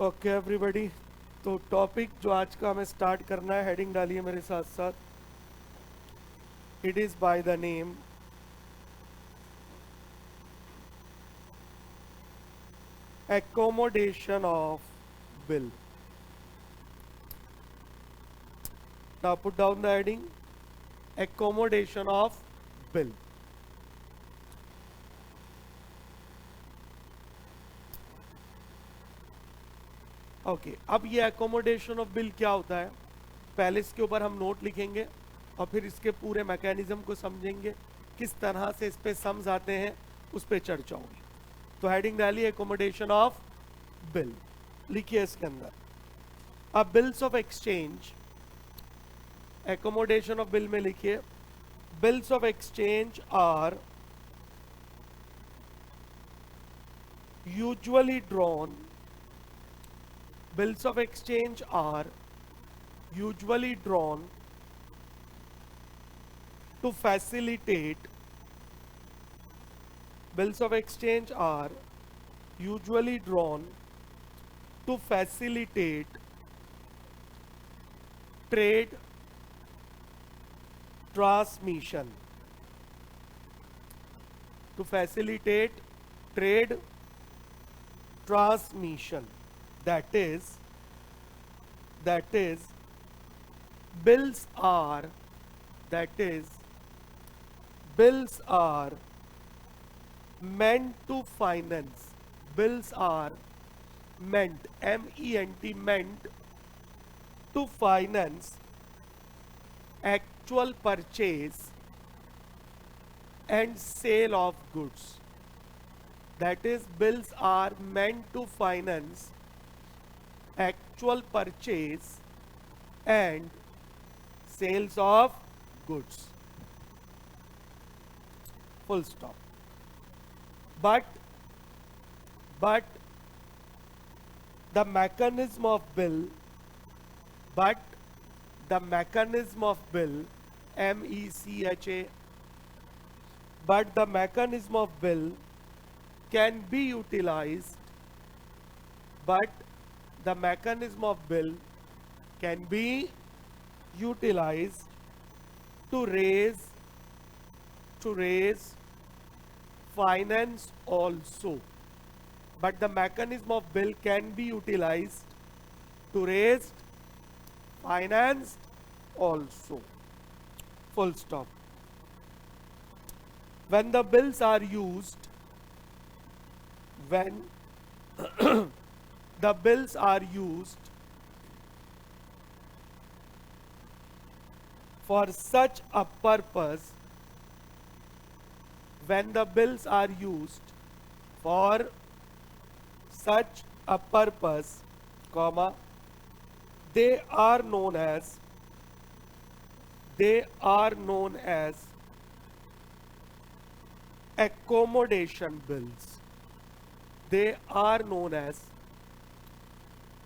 Okay everybody, तो topic जो आज का हमें स्टार्ट करना है, हेडिंग डालिए मेरे साथ साथ। It is by the name accommodation of bill. Now put down the heading accommodation of bill. Okay अब ये accommodation of bill क्या होता है, पहले इसके ऊपर हम नोट लिखेंगे और फिर इसके पूरे मैकेनिज्म को समझेंगे, किस तरह से इस पे सम्स आते हैं उस पे चर्चा होगी। तो हेडिंग डालिए accommodation of bill, लिखिए इसके अंदर अब bills of exchange, accommodation of bill में लिखिए bills of exchange are usually drawn, bills of exchange are usually drawn to facilitate, bills of exchange are usually drawn to facilitate trade transmission, to facilitate trade transmission, that is bills are, that is bills are meant to finance, bills are meant, M-E-N-T, meant to finance actual purchase and sale of goods, that is bills are meant to finance actual purchase and sales of goods, full stop. But the mechanism of bill, but the mechanism of bill, M-E-C-H-A, but the mechanism of bill can be utilized, but the mechanism of bill can be utilized to raise finance also, but the mechanism of bill can be utilized to raise finance also, full stop. When the bills are used, when the bills are used for such a purpose, when the bills are used for such a purpose, comma, they are known as accommodation bills, they are known as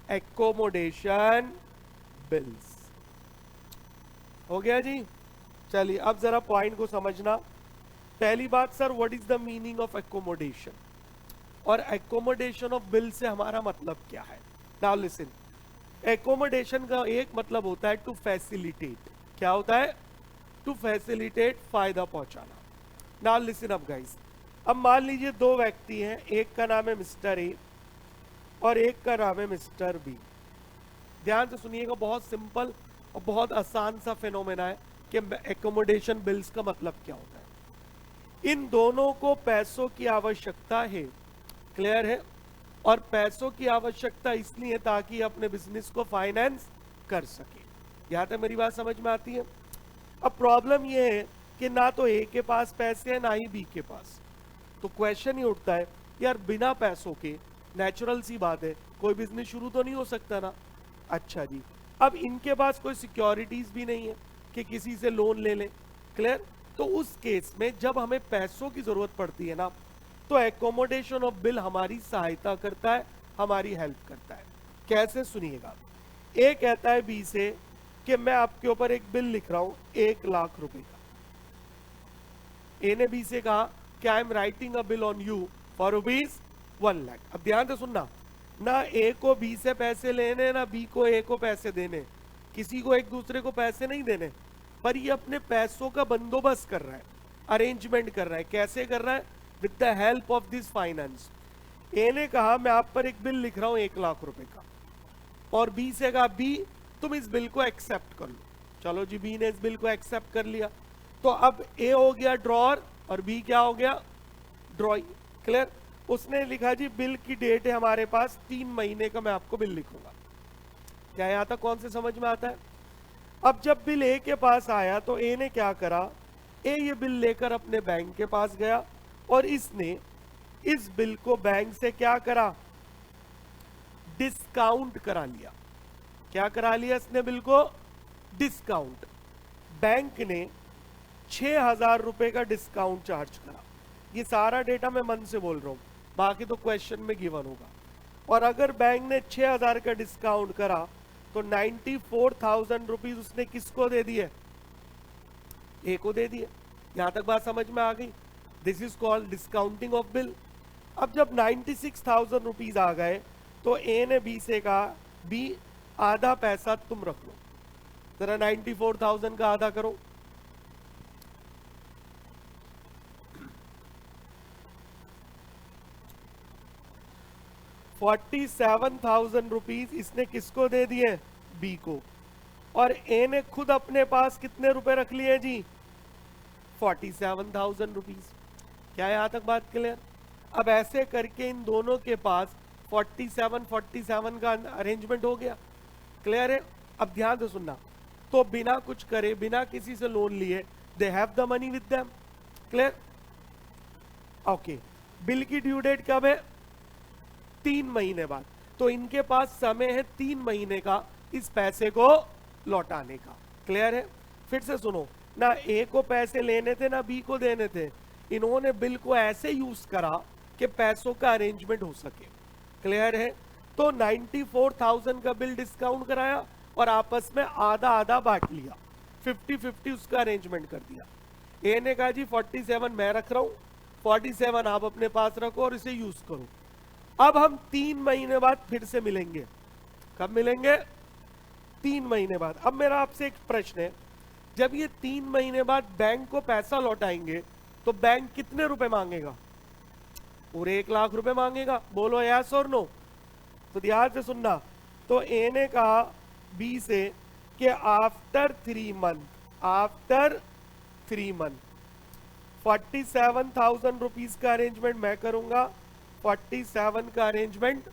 accommodation bills। हो गया जी। चलिए अब जरा point को समझना। पहली बात sir, what is the meaning of accommodation और एकोमोडेशन ऑफ बिल से हमारा मतलब क्या है। नाउ लिसन, एकोमोडेशन का एक मतलब होता है टू फैसिलिटेट, क्या होता है, टू फैसिलिटेट, फायदा पहुंचाना। नाउ लिसन अप गाइस, अब मान लीजिए दो व्यक्ति हैं, एक का नाम है मिस्टर ए और एक का नाम है मिस्टर बी। ध्यान से सुनिएगा, बहुत सिंपल और बहुत आसान सा फिनोमेना है कि एकोमोडेशन बिल्स का मतलब क्या होता है। इन दोनों को पैसों की आवश्यकता है, क्लियर है, और पैसों की आवश्यकता इसलिए ताकि अपने बिजनेस को फाइनेंस कर सके। यहां तक मेरी बात समझ में आती है। अब प्रॉब्लम यह है कि ना तो ए के पास पैसे हैं ना ही बी के पास, तो क्वेश्चन ही उठता है यार बिना पैसों के, नेचुरल सी बात है, कोई बिजनेस शुरू तो नहीं हो सकता ना। अच्छा जी, अब इनके पास कोई सिक्योरिटीज भी नहीं है कि किसी से लोन ले लें, क्लियर। तो उस केस में जब हमें पैसों की जरूरत पड़ती है ना, तो एकोमोडेशन ऑफ बिल हमारी सहायता करता है, हमारी हेल्प करता है। कैसे, सुनिएगा। ए कहता है बी से कि मैं आपके ऊपर एक बिल लिख रहा हूं 1,00,000 रुपए का। ए ने बी से कहा कि I am writing a bill on you for rupees 1,00,000। अब ध्यान से सुनना, ना ए को बी से पैसे लेने, ना बी को ए को पैसे देने, किसी को एक दूसरे को पैसे नहीं देने, पर ये अपने पैसों का बंदोबस्त कर रहा है, अरेंजमेंट कर रहा है। कैसे कर रहा है? With the help of this finance. A ने कहा मैं आप पर एक बिल लिख रहा हूं 1 लाख रुपए का, और बी से कहा बी तुम इस बिल को एक्सेप्ट कर लो। चलो जी, बी ने इस बिल को एक्सेप्ट कर लिया, तो अब ए हो गया ड्रॉअर और बी क्या हो गया? ड्रॉइंग। क्लियर? उसने लिखा जी बिल की डेट है हमारे पास 3 महीने का, मैं आपको बिल लिखूंगा। क्या यहां तक कौन से समझ में आता है? अब जब बिल ए के पास आया तो ए ने क्या करा? ए ये बिल लेकर अपने बैंक के पास गया और इसने इस बिल को बैंक से क्या करा? डिस्काउंट करा लिया। क्या करा लिया इसने? बिल को डिस्काउंट। बैंक ने 6,000 रुपए का डिस्काउंट चार्ज करा। ये सारा डेटा मैं मन से बोल रहा हूं, बाकी तो क्वेश्चन में गिवन होगा। और अगर बैंक ने 6,000 का डिस्काउंट करा तो 94,000 रुपीज उसने किसको दे दिए? ए को दे दिए। यहां तक बात समझ में आ गई? This is called discounting of bill. अब जब 96,000 रुपीज आ गए तो ए ने बी से कहा बी आधा पैसा तुम रख लो, जरा 94,000 का आधा करो। ₹47,000 इसने किसको दे दिए? बी को। और ए ने खुद अपने पास कितने रुपए रख लिए जी? 47,000 रुपीज। क्या यहां तक बात क्लियर? अब ऐसे करके इन दोनों के पास 47 का अरेंजमेंट हो गया। क्लियर है? अब ध्यान से सुनना, तो बिना कुछ करे, बिना किसी से लोन लिए, they have the money with them. Clear? Okay. Bill की ड्यू डेट कब है? 3 महीने बाद। तो इनके पास समय है 3 महीने का इस पैसे को लौटाने का। क्लियर है? फिर से सुनो, ना ए को पैसे लेने थे ना बी को देने थे। इन्होंने बिल को ऐसे यूज करा कि पैसों का अरेंजमेंट हो सके। क्लियर है? तो 94,000 का बिल डिस्काउंट कराया और आपस में आधा आधा बांट लिया, 50-50 उसका अरेंजमेंट कर दिया। ए ने कहा जी 47 मैं रख रहा हूं, 47 आप अपने पास रखो और इसे यूज करो। अब हम 3 महीने बाद फिर से मिलेंगे। कब मिलेंगे? 3 महीने बाद। अब मेरा आपसे एक प्रश्न है, जब ये 3 महीने बाद बैंक को पैसा लौटाएंगे तो बैंक कितने रुपए मांगेगा? पूरे 1 लाख रुपए मांगेगा। बोलो यस और नो? तो ध्यान से सुनना, तो ए ने कहा बी से कि आफ्टर 3 मंथ 47,000 रुपीज का अरेंजमेंट मैं करूंगा, 47 का अरेंजमेंट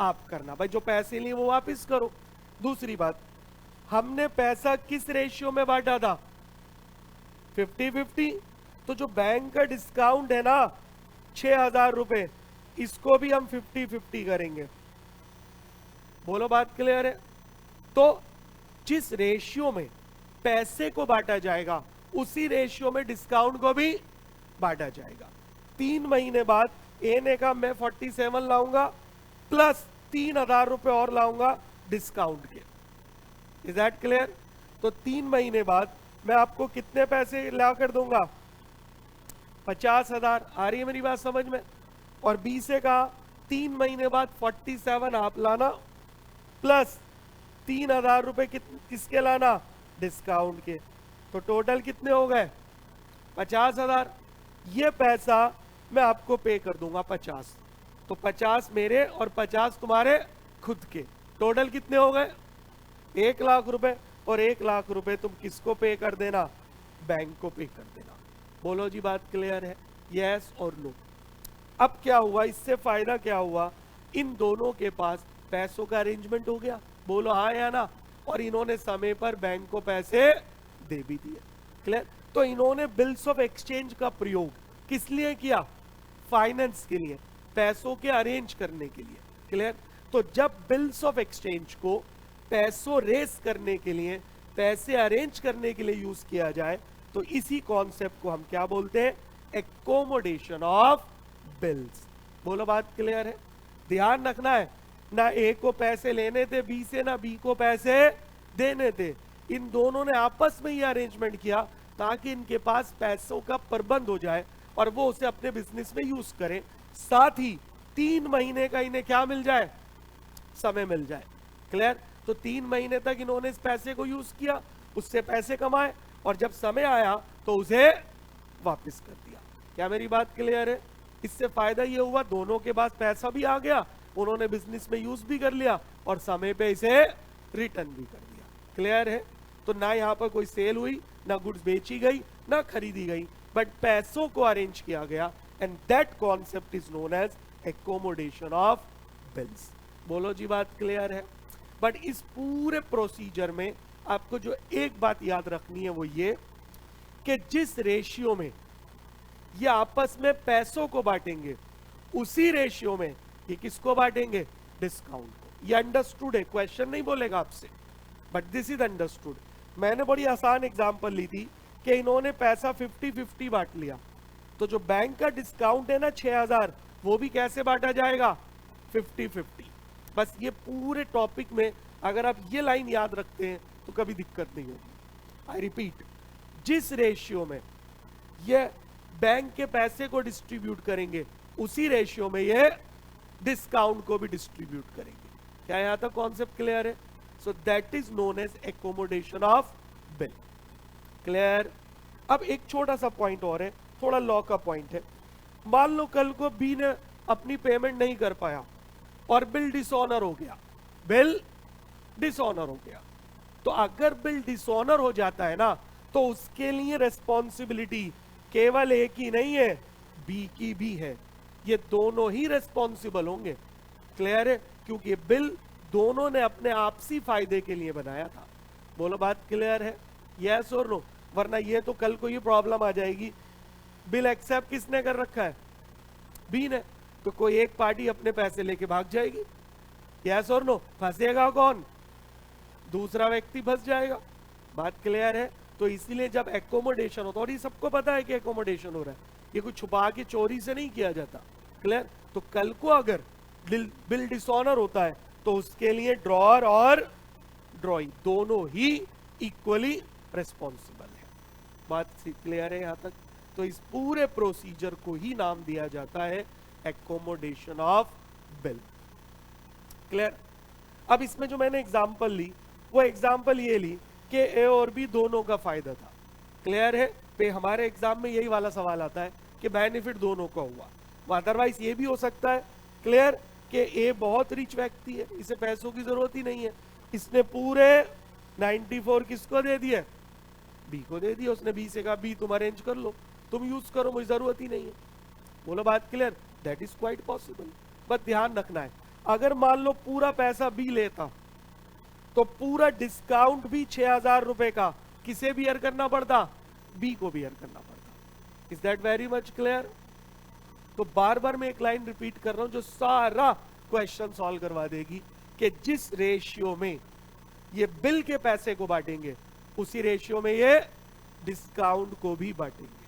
आप करना। भाई जो पैसे लिए वो वापस करो। दूसरी बात, हमने पैसा किस रेशियो में बांटा था? 50-50। तो जो बैंक का डिस्काउंट है ना 6,000 रुपए, इसको भी हम 50-50 करेंगे। बोलो बात क्लियर है? तो जिस रेशियो में पैसे को बांटा जाएगा उसी रेशियो में डिस्काउंट को भी बांटा जाएगा। 3 महीने बाद ए ने कहा मैं 47 लाऊंगा प्लस 3,000 रुपए और लाऊंगा डिस्काउंट के। Is that clear? तो 3 महीने बाद मैं आपको कितने पैसे ला कर दूंगा? 50,000। आ रही है मेरी बात समझ में? और बी से कहा 3 महीने बाद 47 आप लाना प्लस 3,000 रुपए किसके लाना? डिस्काउंट के। तो टोटल कितने हो गए? 50,000। ये पैसा मैं आपको पे कर दूंगा 50। तो 50 मेरे और 50 तुम्हारे खुद के। टोटल कितने हो गए? 1 लाख रुपए। और 1 लाख रुपए तुम किसको पे कर देना? बैंक को पे कर देना। बोलो जी बात क्लियर है? यस और नो? अब क्या हुआ? इससे फायदा क्या हुआ? इन दोनों के पास पैसों का अरेंजमेंट हो गया। बोलो हाँ या ना? और इन्होंने समय पर बैंक को पैसे दे भी दिए। क्लियर? तो इन्होंने बिल्स ऑफ एक्सचेंज का प्रयोग किस लिए किया? फाइनेंस के लिए, पैसों के अरेंज करने के लिए। क्लियर? तो जब बिल्स ऑफ एक्सचेंज को पैसों रेस करने के लिए, पैसे अरेंज करने के लिए यूज किया जाए तो इसी कॉन्सेप्ट को हम क्या बोलते हैं? Accommodation of bills. बोलो बात क्लियर है? ध्यान रखना है, ना ए को पैसे लेने थे बी से, ना बी को पैसे देने थे। इन दोनों ने आपस में ही अरेंजमेंट किया ताकि इनके पास पैसों का प्रबंध हो जाए और वो उसे अपने बिजनेस में यूज करें। साथ ही 3 महीने का इन्हें क्या मिल जाए? समय मिल जाए। क्लियर? तो 3 महीने तक इन्होंने इस पैसे को यूज किया, उससे पैसे कमाए, और जब समय आया तो उसे वापस कर दिया। क्या मेरी बात क्लियर है? इससे फायदा ये हुआ दोनों के पास पैसा भी आ गया, उन्होंने बिजनेस में यूज भी कर लिया और समय पे इसे रिटर्न भी कर दिया। क्लियर है? तो ना यहाँ पर कोई सेल हुई, ना गुड्स बेची गई, ना खरीदी गई, बट पैसों को अरेंज किया गया, and that concept is known as accommodation of bills. बोलो जी, बात क्लियर है? बट इस पूरे प्रोसीजर में आपको जो एक बात याद रखनी है वो ये कि जिस रेशियो में ये आपस में पैसों को बांटेंगे, उसी रेशियो में ये किसको बांटेंगे? डिस्काउंट को। ये अंडरस्टूड है, क्वेश्चन नहीं बोलेगा आपसे, बट दिस इज अंडरस्टूड। मैंने बड़ी आसान एग्जांपल ली थी कि इन्होंने पैसा 50-50 बांट लिया, तो जो बैंक का डिस्काउंट है ना 6000, वो भी कैसे बांटा जाएगा? 50-50। बस ये पूरे टॉपिक में अगर आप ये लाइन याद रखते हैं तो कभी दिक्कत नहीं होगी। आई रिपीट, जिस रेशियो में ये बैंक के पैसे को डिस्ट्रीब्यूट करेंगे, उसी रेशियो में ये डिस्काउंट को भी डिस्ट्रीब्यूट करेंगे। क्या यहां तक कॉन्सेप्ट क्लियर है? So that is known as accommodation of bill. Clear? अब एक छोटा सा पॉइंट और है, थोड़ा लॉ का पॉइंट है। मान लो कल को बी ने अपनी पेमेंट नहीं कर पाया और बिल डिसऑनर हो गया, बिल डिसऑनर हो गया, तो अगर बिल डिसऑनर हो जाता है ना, तो उसके लिए रेस्पॉन्सिबिलिटी केवल एक ही नहीं है, बी की भी है। ये दोनों ही रेस्पॉन्सिबल होंगे। क्लियर है? क्योंकि बिल दोनों ने अपने आपसी फायदे के लिए बनाया था। बोलो, बात क्लियर है? यस और नो? वरना ये तो कल को ये प्रॉब्लम आ जाएगी, बिल एक्सेप्ट किसने कर रखा है? बी ने, तो कोई एक पार्टी अपने पैसे लेके भाग जाएगी। यस और नो? फंसेगा कौन? दूसरा व्यक्ति फंस जाएगा। बात क्लियर है? तो इसीलिए जब एकोमोडेशन होता है, और ये सबको पता है कि एकोमोडेशन हो रहा है, ये कुछ छुपा के चोरी से नहीं किया जाता। क्लियर? तो कल को अगर बिल डिसऑनर होता है तो उसके लिए ड्रॉअर और ड्रॉई दोनों ही इक्वली रिस्पॉन्सिबल है। बात क्लियर है यहां तक? तो इस पूरे प्रोसीजर को ही नाम दिया जाता है एकोमोडेशन ऑफ बिल। क्लियर? अब इसमें जो मैंने एग्जांपल ली, वो एग्जांपल ये ली कि ए और बी दोनों का फायदा था। क्लियर है? पे हमारे एग्जाम में यही वाला सवाल आता है कि बेनिफिट दोनों का हुआ। अदरवाइज ये भी हो सकता है, क्लियर, कि ए बहुत रिच व्यक्ति है, इसे पैसों की जरूरत ही नहीं है, इसने पूरे 94 किसको दे दिए? बी को दे दिया। उसने बी से कहा बी तुम अरेंज कर लो, तुम यूज करो, मुझे जरूरत ही नहीं है। बोलो, बात clear? That is quite possible. But ध्यान रखना है, अगर मान लो पूरा पैसा बी लेता तो पूरा डिस्काउंट भी 6000 रुपए का किसे बियर करना पड़ता? बी को बियर करना पड़ता। Is that very much clear? तो बार बार मैं एक लाइन रिपीट कर रहा हूं जो सारा क्वेश्चन सॉल्व करवा देगी कि जिस रेशियो में ये बिल के पैसे को बांटेंगे, उसी रेशियो में ये डिस्काउंट को भी बांटेंगे।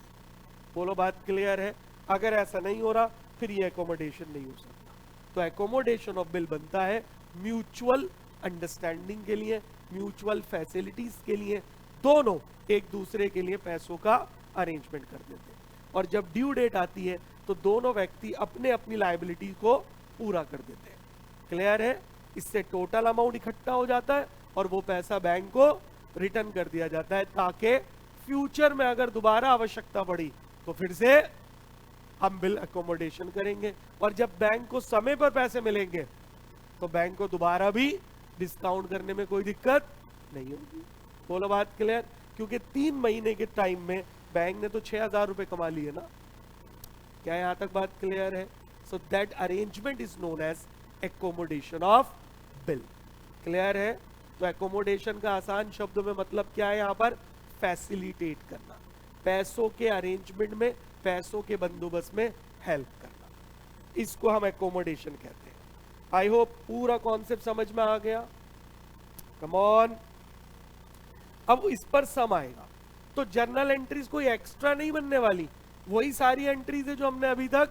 बोलो, बात क्लियर है? अगर ऐसा नहीं हो रहा फिर ये एकोमोडेशन नहीं हो सकता। तो एकोमोडेशन ऑफ बिल बनता है म्यूचुअल अंडरस्टैंडिंग के लिए, म्यूचुअल फैसिलिटीज के लिए, दोनों एक दूसरे के लिए पैसों का अरेंजमेंट कर देते हैं, और जब ड्यू डेट आती है तो दोनों व्यक्ति अपने अपनी लायबिलिटी को पूरा कर देते हैं। क्लियर है? इससे टोटल अमाउंट इकट्ठा हो जाता है और वो पैसा बैंक को रिटर्न कर दिया जाता है, ताकि फ्यूचर में अगर दोबारा आवश्यकता पड़ी तो फिर से हम बिल अकोमोडेशन करेंगे। और जब बैंक को समय पर पैसे मिलेंगे तो बैंक को दोबारा भी डिस्काउंट करने में कोई दिक्कत नहीं होगी। बोलो, बात क्लियर? क्योंकि 3 महीने के टाइम में बैंक ने तो 6000 रुपए कमा लिए ना। क्या यहां तक बात क्लियर है? So that arrangement is known as accommodation of bill. Clear है? तो एकोमोडेशन का आसान शब्दों में मतलब क्या है यहां पर? फैसिलिटेट करना, पैसों के अरेंजमेंट में, पैसों के बंदोबस्त में हेल्प करना, इसको हम एकोमोडेशन कहते हैं। आई होप पूरा कॉन्सेप्ट समझ में आ गया। Come on. अब इस पर सम आएगा, तो जर्नल एंट्रीज कोई एक्स्ट्रा नहीं बनने वाली, वही सारी एंट्रीज है जो हमने अभी तक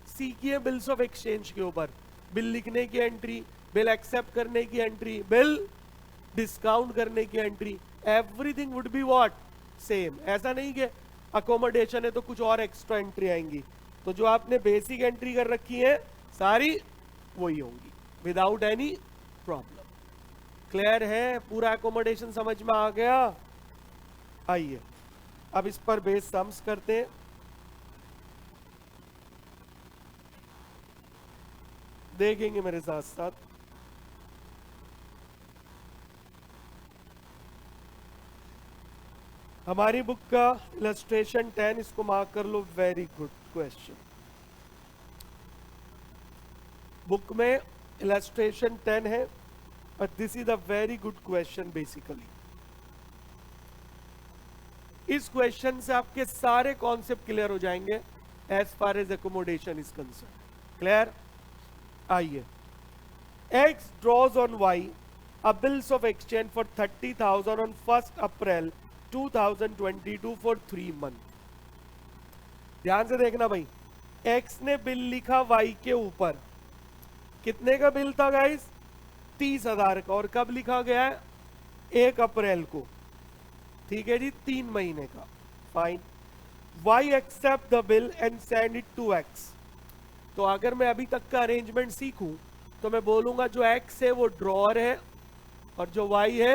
सीखी है बिल्स ऑफ एक्सचेंज के ऊपर। बिल लिखने की एंट्री, बिल एक्सेप्ट करने की एंट्री, बिल डिस्काउंट करने की entry, everything would be what? Same. ऐसा नहीं कि अकोमोडेशन है तो कुछ और एक्स्ट्रा एंट्री आएंगी। तो जो आपने बेसिक एंट्री कर रखी है सारी वही होंगी, विदाउट एनी प्रॉब्लम। क्लियर है? पूरा एकोमोडेशन समझ में आ गया? आइए अब इस पर बेस सम्स करते हैं। देखेंगे मेरे साथ साथ। हमारी बुक का इलस्ट्रेशन 10, इसको मार्क कर लो। Very good question. बुक में इलस्ट्रेशन 10 है और this is a very good question basically. इस क्वेश्चन से आपके सारे कॉन्सेप्ट क्लियर हो जाएंगे as far as accommodation is concern. Clear? आइए, X draws on Y a bills of exchange for 30,000 on 1st April 2022 for 3 months। ध्यान से देखना भाई, X ने बिल लिखा Y के ऊपर। कितने का बिल था गाइस? 30,000 का। और कब लिखा गया है? 1 अप्रैल को। ठीक है जी, 3 महीने का। Fine. Y accept the bill and send it to X। तो अगर मैं अभी तक का अरेंजमेंट सीखूं तो मैं बोलूंगा जो X है वो ड्रॉअर है और जो Y है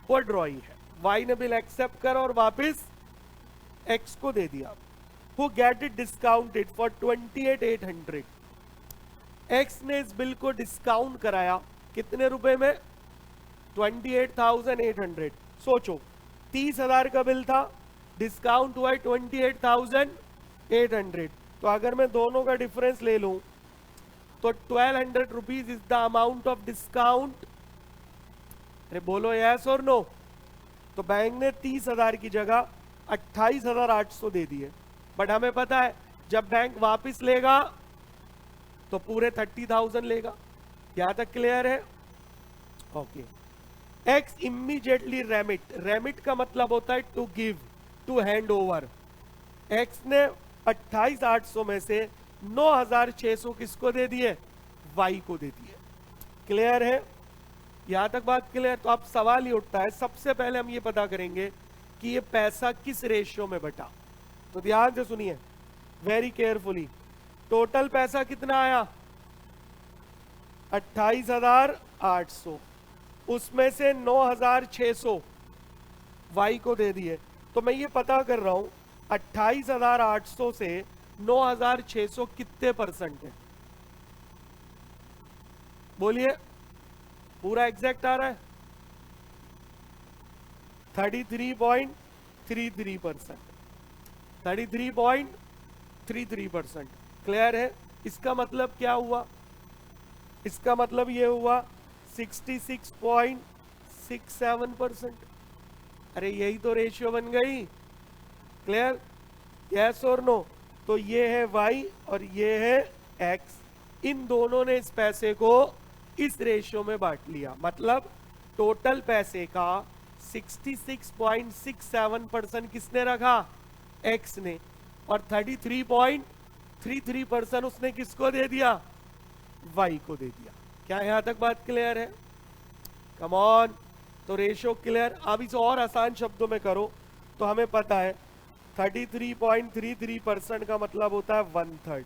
वो ड्रॉई है। Y ने बिल एक्सेप्ट करा और वापस X को दे दिया। Who get it discounted for 28,800। X ने इस बिल को डिस्काउंट कराया कितने रुपए में? 28,800। सोचो, 30,000 का बिल था, डिस्काउंट हुआ है 28,800। तो अगर मैं दोनों का डिफरेंस ले लूं तो 1,200 rupees is the amount of discount. अरे बोलो यस और नो। तो बैंक ने 30,000 की जगह 28,800 दे दिए। बट हमें पता है जब बैंक वापस लेगा तो पूरे 30,000 लेगा। यहां तक क्लियर है? Okay. X immediately remit. Remit का मतलब होता है to give, to hand over. X ने 28,800 में से 9,600 किसको दे दिए? वाई को दे दिए। क्लियर है? यहां तक बात क्लियर? तो अब सवाल ही उठता है, सबसे पहले हम ये पता करेंगे कि ये पैसा किस रेशियो में बटा। तो ध्यान से सुनिए वेरी केयरफुली। टोटल पैसा कितना आया? 28,800। उसमें से 9,600 वाई को दे दिए। तो मैं ये पता कर रहा हूं 28,800 से 9,600 कितने परसेंट है? बोलिए, पूरा एग्जैक्ट आ रहा है? 33.33%। 33.33%। क्लियर है? इसका मतलब क्या हुआ? इसका मतलब ये हुआ 66.67%। अरे यही तो रेशियो बन गई। क्लियर? यस और नो? तो ये है y और ये है x। इन दोनों ने इस पैसे को इस रेशियो में बांट लिया। मतलब टोटल पैसे का 66.67% किसने रखा? x ने। और 33.33% उसने किसको दे दिया? y को दे दिया। क्या यहां तक बात क्लियर है? Come on. तो रेशियो क्लियर। अब इसे और आसान शब्दों में करो तो हमें पता है 33.33% का मतलब होता है 1/3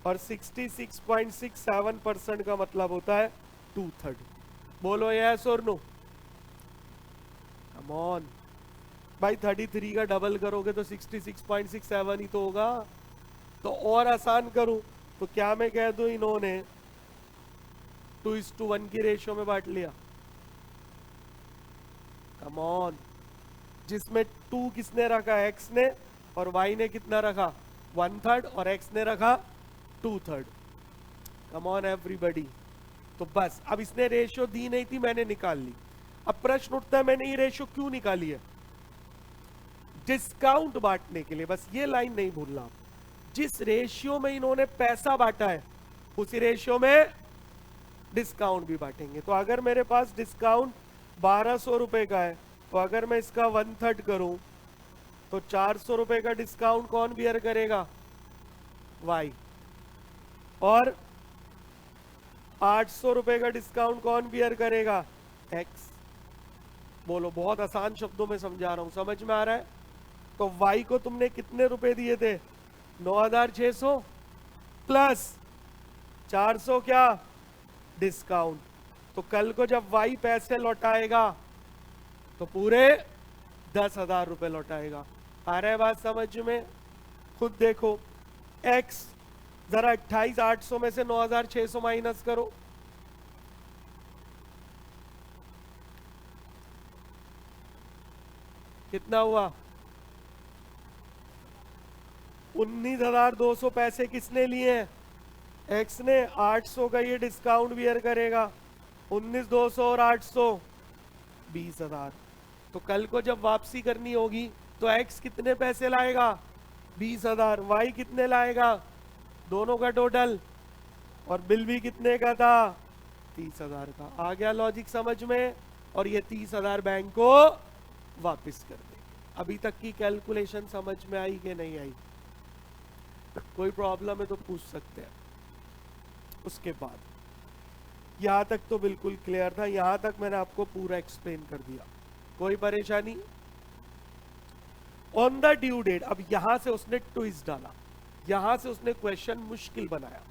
और 66.67% का मतलब होता है 2/3। बोलो यस और नो? कम ऑन भाई, 33 का डबल करोगे तो 66.67 ही तो होगा। तो और आसान करूं तो क्या मैं कह दूं इन्होंने 2:1 की रेशियो में बांट लिया। Come on. जिसमें 2 किसने रखा? x ने। और y ने कितना रखा? 1/3 और x ने रखा 2/3। Come on everybody. तो बस अब इसने रेशियो दी नहीं थी, मैंने निकाल ली। अब प्रश्न उठता है मैंने ये रेशियो क्यों निकाली है? डिस्काउंट बांटने के लिए। बस ये लाइन नहीं भूलना। जिस रेशियो में इन्होंने पैसा बांटा है उसी रेशियो में डिस्काउंट भी बांटेंगे। तो अगर मेरे पास डिस्काउंट 1,200 रुपए का है तो अगर मैं इसका 1/3 करूं तो 400 रुपए का डिस्काउंट कौन बियर करेगा? वाई। और 800 रुपए का डिस्काउंट कौन बियर करेगा? एक्स। बोलो, बहुत आसान शब्दों में समझा रहा हूं, समझ में आ रहा है? तो वाई को तुमने कितने रुपए दिए थे? 9,600 प्लस 400 क्या? डिस्काउंट। तो कल को जब वाई पैसे लौटाएगा तो पूरे 10,000 रुपए लौटाएगा। आ रहा है बात समझ में? खुद देखो, एक्स जरा 28,800 में से 9,600 माइनस करो, कितना हुआ? 19,200 पैसे किसने लिए हैं? एक्स ने। 800 का ये डिस्काउंट बियर करेगा, 19,200 और 800 20,000। तो कल को जब वापसी करनी होगी तो एक्स कितने पैसे लाएगा? 20,000। वाई कितने लाएगा? दोनों का टोटल, और बिल भी कितने का था? 30,000 का। आ गया लॉजिक समझ में? और ये 30,000 बैंक को वापस कर देंगे। अभी तक की कैलकुलेशन समझ में आई कि नहीं आई? कोई प्रॉब्लम है तो पूछ सकते हैं। उसके बाद यहां तक तो बिल्कुल क्लियर था, यहां तक मैंने आपको पूरा एक्सप्लेन कर दिया, कोई परेशानी? ऑन द ड्यू डेट, अब यहां से उसने ट्विस्ट डाला, यहां से उसने क्वेश्चन मुश्किल बनाया।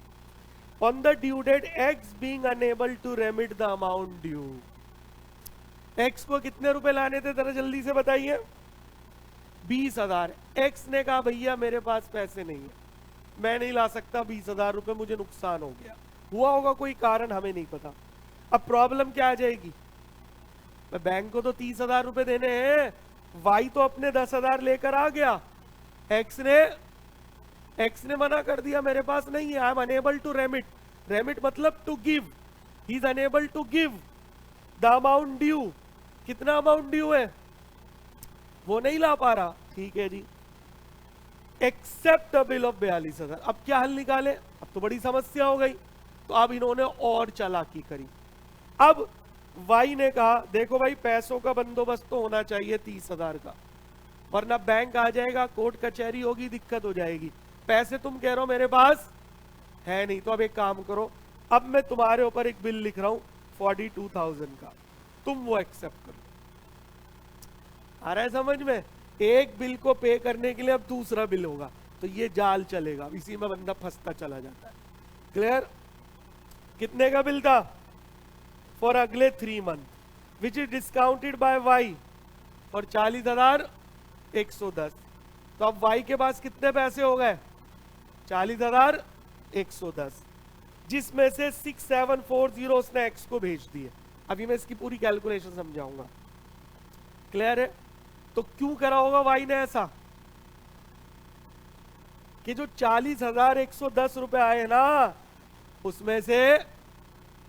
On the due date X being unable to remit the amount due, X को कितने रुपए लाने थे जरा जल्दी से बताइए? 20,000। एक्स ने कहा भैया मेरे पास पैसे नहीं है, मैं नहीं ला सकता 20,000 रुपए, मुझे नुकसान हो गया। हुआ होगा कोई कारण, हमें नहीं पता। अब प्रॉब्लम क्या आ जाएगी? बैंक को तो 30,000 रुपए देने हैं, वाई तो अपने 10,000 लेकर आ गया, एक्स ने मना कर दिया मेरे पास नहीं है, I am unable to remit. Remit मतलब to give, he is unable to give the amount due. कितना अमाउंट ड्यू है वो नहीं ला पा रहा, ठीक है जी। Accept bill of 42,000। अब क्या हल निकाले? अब तो बड़ी समस्या हो गई। तो अब इन्होंने और चालाकी करी। अब वाई ने कहा देखो भाई पैसों का बंदोबस्त तो होना चाहिए 30,000 का, वरना बैंक आ जाएगा, कोर्ट कचहरी होगी, दिक्कत हो जाएगी। पैसे तुम कह रहे हो मेरे पास है नहीं, तो अब एक काम करो, अब मैं तुम्हारे ऊपर एक बिल लिख रहा हूं 42,000 का, तुम वो एक्सेप्ट करो। आ रहा है समझ में? एक बिल को पे करने के लिए अब दूसरा बिल होगा, तो ये जाल चलेगा, इसी में बंदा फंसता चला जाता है। क्लियर? कितने का बिल था? फॉर अगले 3 month which is discounted by Y और 40,110। तो अब वाई के पास कितने पैसे हो गए? 40,110, जिसमें से 6740 उसने एक्स को भेज दिए। अभी मैं इसकी पूरी कैलकुलेशन समझाऊंगा। क्लियर है? तो क्यों करा होगा वाई ने ऐसा कि जो 40,110 रुपए आए ना, उसमें से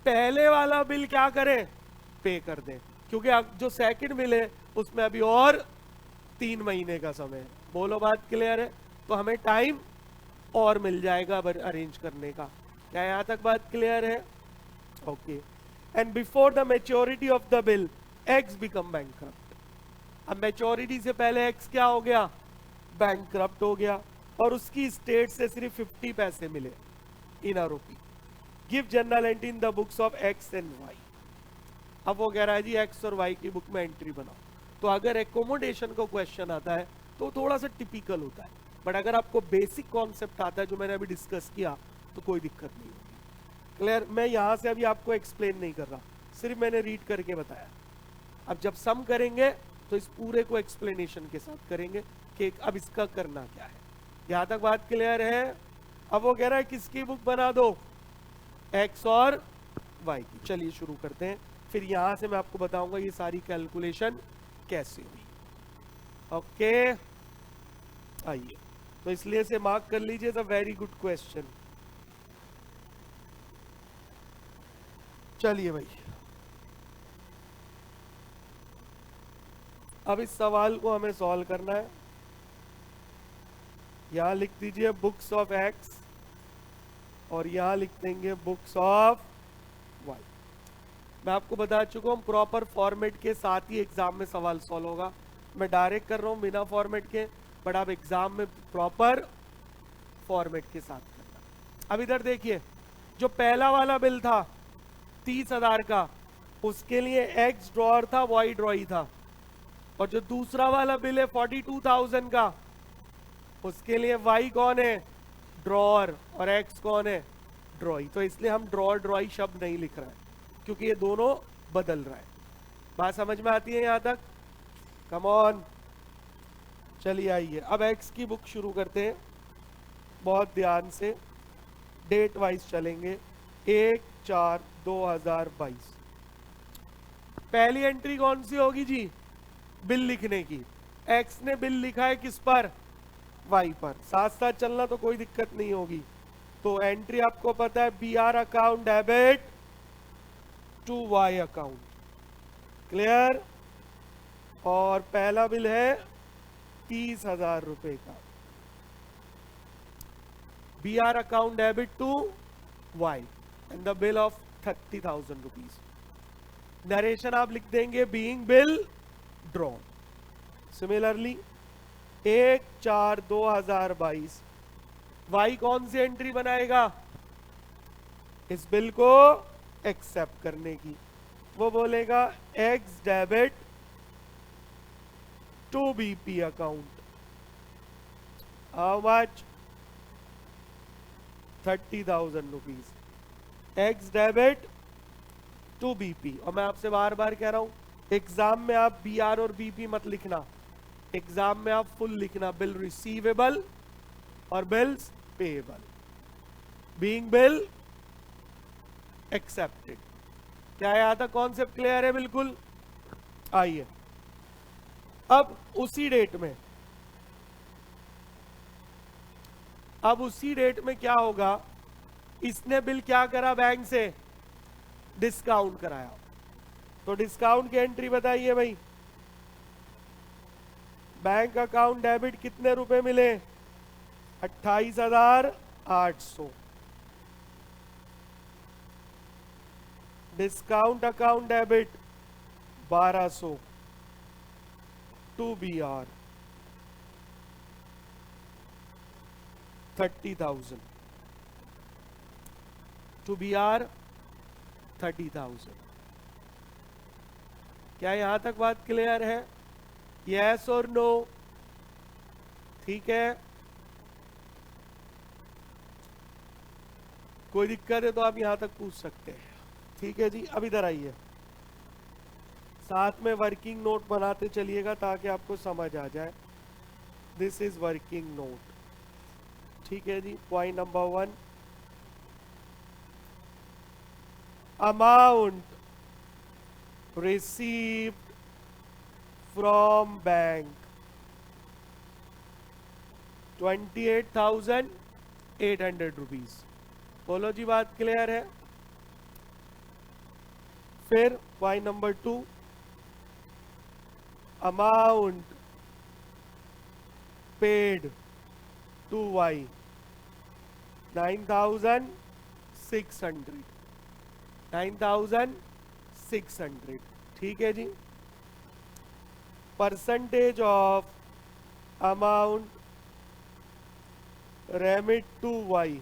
पहले वाला बिल क्या करें? पे कर दें, क्योंकि अब जो सेकंड बिल है उसमें अभी और 3 महीने का समय है। बोलो बात क्लियर है? तो हमें टाइम और मिल जाएगा अरेंज करने का। क्या यहां तक बात क्लियर है? Okay. And before the maturity of the bill x become bankrupt. अब मैच्योरिटी से पहले एक्स क्या हो गया? बैंकक्रप्ट हो गया, और उसकी स्टेट से सिर्फ 50 पैसे मिले in a rupee. Give journal entry in the books of X and Y. अब वो कह रहा है जी एक्स और वाई की बुक में एंट्री बनाओ। तो अगर एकोमोडेशन को क्वेश्चन आता है तो थोड़ा सा टिपिकल होता है, बट अगर आपको बेसिक कॉन्सेप्ट आता है जो मैंने अभी डिस्कस किया तो कोई दिक्कत नहीं होगी। क्लियर? मैं यहां से अभी आपको एक्सप्लेन नहीं कर रहा, सिर्फ मैंने रीड करके बताया। अब जब सम करेंगे तो इस पूरे को एक्सप्लेनेशन के साथ करेंगे कि अब इसका करना क्या है। यहां तक बात क्लियर है? अब वो कह रहा है किसकी बुक बना दो? एक्स और वाई की। चलिए शुरू करते हैं, फिर यहां से मैं आपको बताऊंगा ये सारी कैलकुलेशन कैसे हुई। ओके, आइए, तो इसलिए से मार्क कर लीजिए, द वेरी गुड क्वेश्चन। चलिए भाई, अब इस सवाल को हमें सॉल्व करना है। यहां लिख दीजिए बुक्स ऑफ एक्स और यहां लिख देंगे बुक्स ऑफ वाई। मैं आपको बता चुका हूं प्रॉपर फॉर्मेट के साथ ही एग्जाम में सवाल सॉल्व होगा। मैं डायरेक्ट कर रहा हूं बिना फॉर्मेट के, बट आप एग्जाम में प्रॉपर फॉर्मेट के साथ करना। अब इधर देखिए, जो पहला वाला बिल था 30,000 का, उसके लिए एक्स ड्रॉअर था, वाई ड्रॉई था। और जो दूसरा वाला बिल है 42,000 का, उसके लिए वाई कौन है? ड्रॉअर, और एक्स कौन है? ड्रॉई। तो इसलिए हम ड्रॉअर ड्रॉई शब्द नहीं लिख रहे हैं, क्योंकि ये दोनों बदल रहा है। बात समझ में आती है यहां तक? कम ऑन, चलिए आइए अब एक्स की बुक शुरू करते हैं। बहुत ध्यान से डेट वाइज चलेंगे। 1/4/2022 पहली एंट्री कौन सी होगी जी? बिल लिखने की। एक्स ने बिल लिखा है किस पर? वाई पर। साथ साथ चलना तो कोई दिक्कत नहीं होगी। तो एंट्री आपको पता है, B R account debit to Y account. Clear? और पहला बिल है 30,000 रुपए का। B R account debit to Y and the bill of 30,000 rupees. Narration आप लिख देंगे being bill drawn. Similarly 1/4/2022 Y कौन सी एंट्री बनाएगा इस बिल को एक्सेप्ट करने की? वो बोलेगा X debit to BP account. How much? 30,000 rupees. X debit to BP. और मैं आपसे बार बार कह रहा हूं, एग्जाम में आप बी आर और बीपी मत लिखना, एग्जाम में आप फुल लिखना, बिल रिसीवेबल और bills payable. Being bill accepted. क्या यहां तक कॉन्सेप्ट क्लियर है? बिल्कुल। आइए अब उसी डेट में क्या होगा? इसने बिल क्या करा? बैंक से डिस्काउंट कराया। तो डिस्काउंट की एंट्री बताइए भाई। बैंक अकाउंट डेबिट कितने रुपए मिले? 28,800। Discount account debit 1200 to B R 30,000 to B R 30,000। क्या यहां तक बात क्लियर है? यस और नो? ठीक है, कोई दिक्कत है तो आप यहां तक पूछ सकते हैं। ठीक है जी, अब इधर आइए, साथ में वर्किंग नोट बनाते चलिएगा ताकि आपको समझ आ जाए। This is working note. ठीक है जी, point number 1, amount received from bank 28,800 rupees. बोलो जी, बात क्लियर है? फिर point number 2, amount paid to Y 9,600। 9,600। ठीक है जी। Percentage of amount remit to Y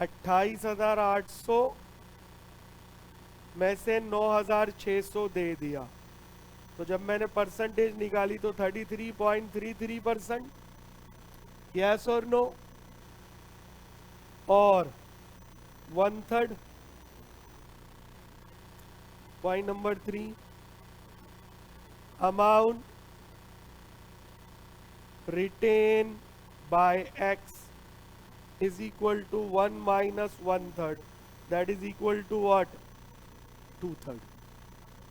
28,800 में से 9,600 दे दिया। तो जब मैंने परसेंटेज निकाली तो 33.33%। यस और नो? और 1/3 point number 3, amount retained by X is equal to 1 minus 1/3, that is equal to what? 2/3।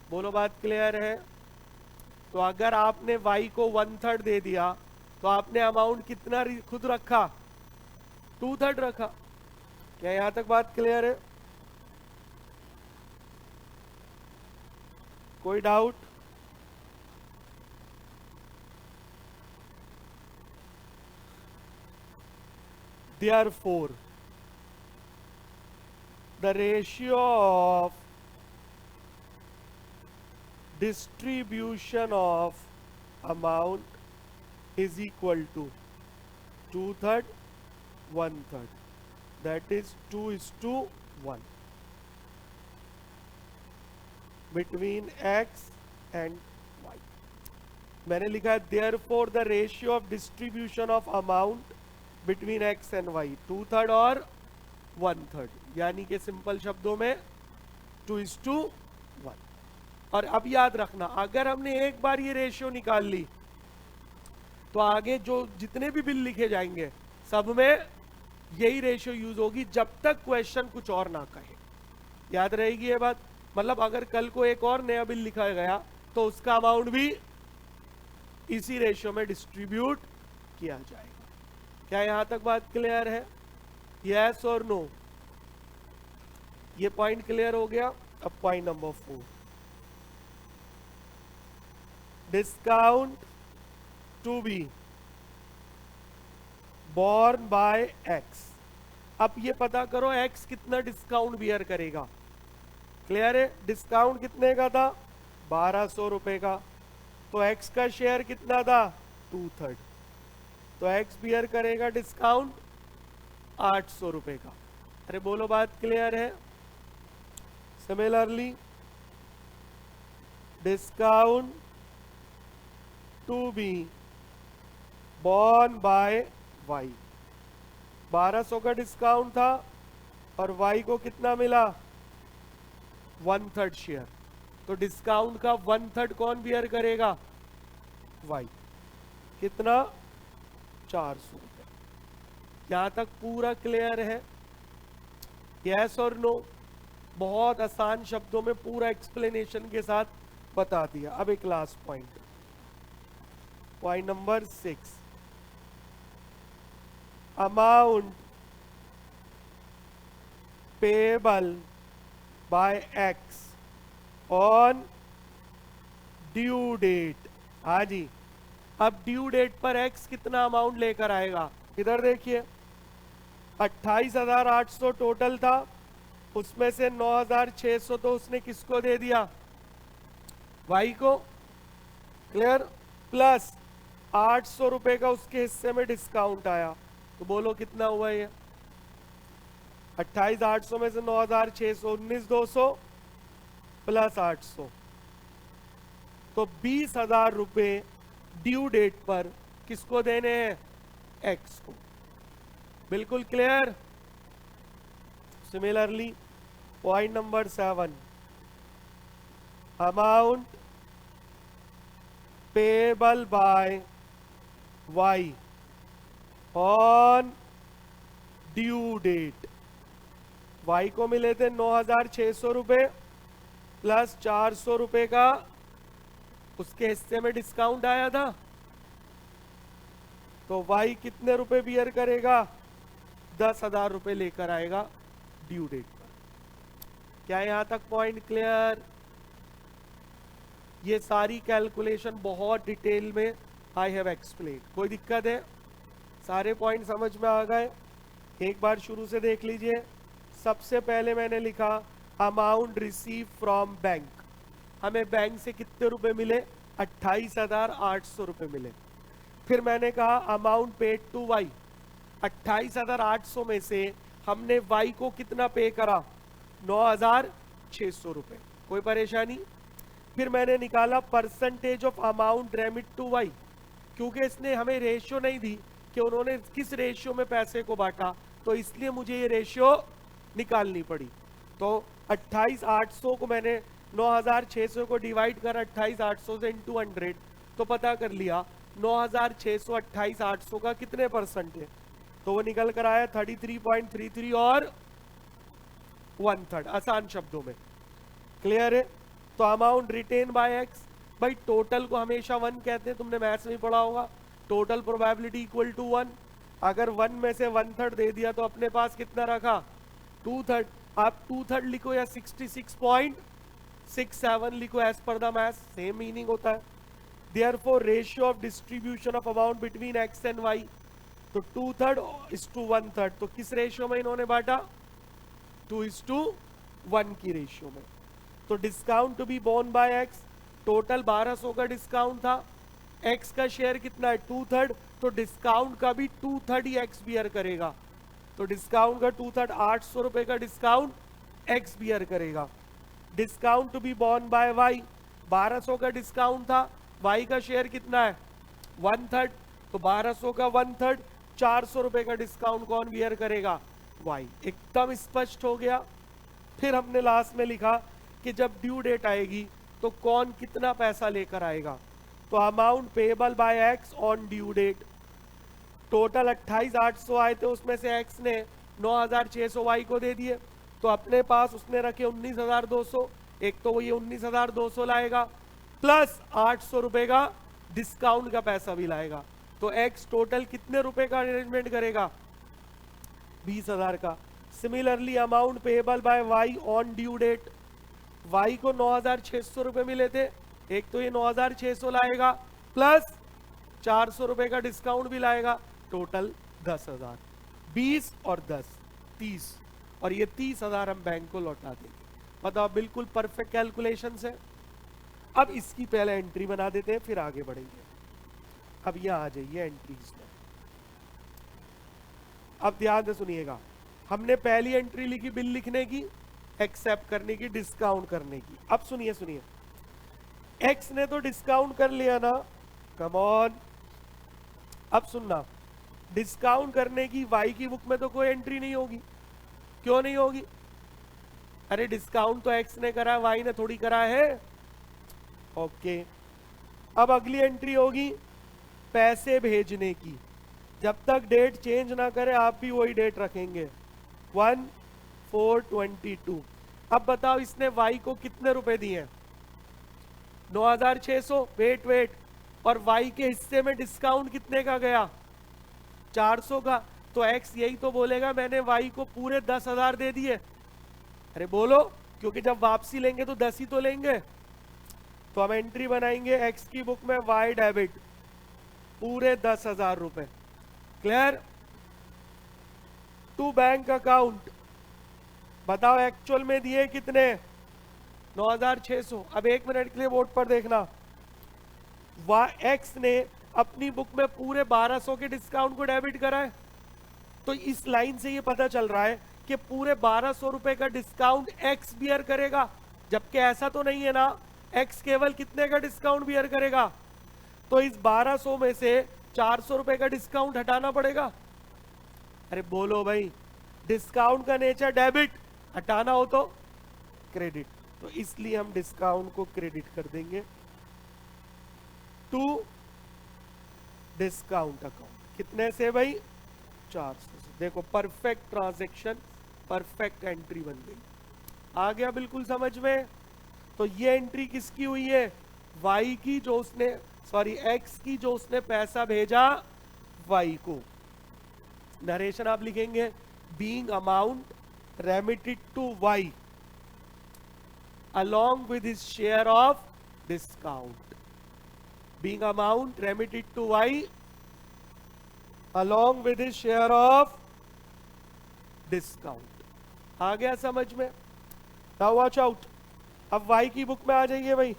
बोलो, बात क्लियर है? तो अगर आपने y को 1/3 दे दिया तो आपने अमाउंट कितना खुद रखा? 2/3 रखा। क्या यहां तक बात क्लियर है? कोई doubt? Therefore, the ratio of distribution of amount is equal to 2/3 1/3, that is 2:1 between x and y। मैंने लिखा है therefore the ratio of distribution of amount between x and y 2/3 और 1/3, यानी कि सिंपल शब्दों में 2:1। और अब याद रखना, अगर हमने एक बार ये रेशियो निकाल ली तो आगे जो जितने भी बिल लिखे जाएंगे सब में यही रेशियो यूज होगी, जब तक क्वेश्चन कुछ और ना कहे। याद रहेगी ये बात? मतलब अगर कल को एक और नया बिल लिखा गया तो उसका अमाउंट भी इसी रेशियो में डिस्ट्रीब्यूट किया जाएगा। क्या यहां तक बात क्लियर है? यस और नो? ये पॉइंट क्लियर हो गया। अब point number 4, discount to B borne by X। अब ये पता करो X कितना डिस्काउंट बियर करेगा। क्लियर है? डिस्काउंट कितने का था? 1200 रुपए का। तो X का शेयर कितना था? 2/3। तो X बियर करेगा डिस्काउंट 800 रुपए का। अरे बोलो, बात क्लियर है? Similarly discount to B borne by Y, 1200 का डिस्काउंट था और Y को कितना मिला? 1/3 शेयर। तो डिस्काउंट का 1/3 कौन बियर करेगा? Y। कितना? 400 रुपए। यहां तक पूरा क्लियर है? यस और नो? बहुत आसान शब्दों में पूरा एक्सप्लेनेशन के साथ बता दिया। अब एक last point, point number 6, amount payable by X on due date। हाँ जी, अब ड्यू डेट पर X कितना अमाउंट लेकर आएगा? इधर देखिए, 28,800 टोटल था, उसमें से 9,600 तो उसने किसको दे दिया? Y को। क्लियर? प्लस 800 रुपए का उसके हिस्से में डिस्काउंट आया। तो बोलो कितना हुआ ये? 28,800 में से 9,600, 19,200 प्लस 800, तो 20,000 रुपए ड्यू डेट पर किसको देने हैं? X को। बिल्कुल clear? Similarly point number 7, amount payable by Y on due date. Y को मिले थे 9,600 रुपए प्लस 400 रुपए का उसके हिस्से में डिस्काउंट आया था। तो Y कितने रुपए बियर करेगा? 10,000 रुपए लेकर आएगा ड्यू डेट पर। क्या यहां तक पॉइंट क्लियर? ये सारी कैलकुलेशन बहुत डिटेल में आई हैव एक्सप्लेन। कोई दिक्कत है? सारे पॉइंट समझ में आ गए? एक बार शुरू से देख लीजिए। सबसे पहले मैंने लिखा अमाउंट रिसीव फ्रॉम बैंक। हमें बैंक से कितने रुपए मिले? 28,800 रुपए मिले। फिर मैंने कहा अमाउंट पेड टू वाई, 28,800 में से हमने वाई को कितना पे करा? 9,600 रुपए। कोई परेशानी? फिर मैंने निकाला percentage of amount remit to Y, क्योंकि इसने हमें रेशियो नहीं दी कि उन्होंने किस रेशियो में पैसे को बांटा, तो इसलिए मुझे ये रेशियो निकालनी पड़ी। तो 28,800 को मैंने 9,600 को डिवाइड कर 28,800 से इंटू 100, तो पता कर लिया 9,600 28,800 का कितने परसेंट है। तो वो निकल कर आया 33.33 और 1/3। आसान शब्दों में क्लियर है? तो अमाउंट रिटेन बाय एक्स, भाई टोटल को हमेशा 1 कहते हैं, तुमने मैथ्स में पढ़ा होगा। Total probability equal to 1। अगर 1 में से 1/3 दे दिया तो अपने पास कितना रखा? 2/3। आप 2/3 लिखो या 66.67 लिखो, as per the maths same meaning होता है। Therefore ratio of distribution of amount between X and Y, तो 2/3 इज टू 1/3। तो किस रेशियो में इन्होंने बांटा? 2:1 की रेशियो में। तो discount to be borne by X, total 1200 का डिस्काउंट था, एक्स का शेयर कितना है? 2/3। तो डिस्काउंट का भी 2/3 ही एक्स बियर करेगा। तो डिस्काउंट का 2/3 800 रुपए का डिस्काउंट एक्स बियर करेगा। Discount to be borne by Y, 1200 का डिस्काउंट था, वाई का शेयर कितना है? 1/3। तो 1200 का 1/3 400 रुपए का डिस्काउंट कौन बियर करेगा? वाई। एकदम स्पष्ट हो गया। फिर हमने लास्ट में लिखा कि जब ड्यू डेट आएगी तो कौन कितना पैसा लेकर आएगा। तो amount payable by X on due date, total 28,800 आए थे, उसमें से एक्स ने 9,600 वाई को दे दिए, तो अपने पास उसने रखे 19,200। एक तो वो ये 19,200 लाएगा प्लस 800 रुपए का डिस्काउंट का पैसा भी लाएगा, तो एक्स टोटल कितने रुपए का अरेंजमेंट करेगा, 20,000 का। Similarly amount payable by Y on due date, Y को 9,600 रुपए मिले थे, एक तो ये 9,600 लाएगा प्लस 400 रुपए का डिस्काउंट भी लाएगा, टोटल 10,000। 20 और 10 30, और ये 30,000 हम बैंक को लौटा देंगे। बताओ, बिल्कुल परफेक्ट कैलकुलेशन है। अब इसकी पहले एंट्री बना देते हैं, फिर आगे बढ़ेंगे। अब यहां आ जाइए एंट्रीज में। अब ध्यान से सुनिएगा, हमने पहली एंट्री लिखी बिल लिखने की, एक्सेप्ट करने की, डिस्काउंट करने की। अब सुनिए सुनिए, एक्स ने तो डिस्काउंट कर लिया ना, कम ऑन। अब सुनना, डिस्काउंट करने की वाई की बुक में तो कोई एंट्री नहीं होगी। क्यों नहीं होगी? अरे डिस्काउंट तो एक्स ने करा, वाई ने थोड़ी करा है। ओके, अब अगली एंट्री होगी पैसे भेजने की। जब तक डेट चेंज ना करे आप भी वही डेट रखेंगे, 1/4/22। अब बताओ, इसने वाई को कितने रुपए दिए? 9,600। वेट वेट, और वाई के हिस्से में डिस्काउंट कितने का गया? 400 का। तो एक्स यही तो बोलेगा, मैंने वाई को पूरे 10,000 दे दिए। अरे बोलो, क्योंकि जब वापसी लेंगे तो 10 ही तो लेंगे। तो हम एंट्री बनाएंगे एक्स की बुक में, वाई डेबिट पूरे 10,000 रुपए। क्लियर? टू बैंक अकाउंट, बताओ एक्चुअल में दिए कितने? 9,600। अब 1 मिनट के लिए बोर्ड पर देखना, एक्स ने अपनी बुक में पूरे 1,200 के डिस्काउंट को डेबिट करा है। तो इस लाइन से ये पता चल रहा है कि पूरे 1,200 रुपए का डिस्काउंट एक्स बियर करेगा, जबकि ऐसा तो नहीं है ना, एक्स केवल कितने का डिस्काउंट बियर करेगा? तो इस 1,200 में से 400 रुपए का डिस्काउंट हटाना पड़ेगा। अरे बोलो भाई, डिस्काउंट का नेचर डेबिट, हटाना हो तो क्रेडिट, तो इसलिए हम डिस्काउंट को क्रेडिट कर देंगे टू डिस्काउंट अकाउंट। कितने से भाई? 400 से। देखो, परफेक्ट ट्रांजैक्शन, परफेक्ट एंट्री बन गई। आ गया बिल्कुल समझ में? तो ये एंट्री किसकी हुई है? वाई की, जो उसने, सॉरी एक्स की, जो उसने पैसा भेजा वाई को। नरेशन आप लिखेंगे, being amount remitted to Y along with his share of discount, being amount remitted to y along with his share of discount। आ गया समझ में? Now watch out, अब y की बुक में आ जाइए भाई।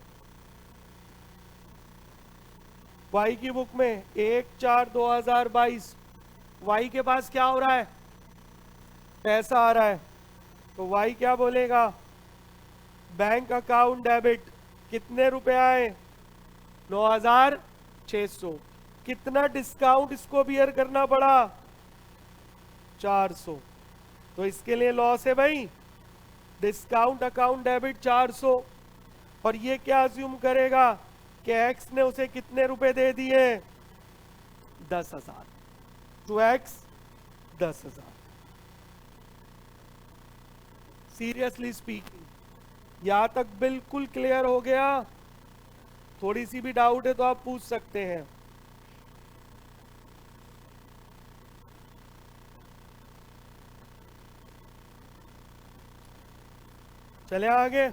y की बुक में 1/4/2022 y के पास क्या हो रहा है? पैसा आ रहा है, तो y क्या बोलेगा? बैंक अकाउंट डेबिट, कितने रुपए आए? 9,600। कितना डिस्काउंट इसको बियर करना पड़ा? 400। तो इसके लिए लॉस है भाई, डिस्काउंट अकाउंट डेबिट 400। और ये क्या अज्यूम करेगा कि एक्स ने उसे कितने रुपए दे दिए? 10,000। To X 10,000। सीरियसली स्पीकिंग, यहां तक बिल्कुल क्लियर हो गया? थोड़ी सी भी डाउट है तो आप पूछ सकते हैं। चले आगे।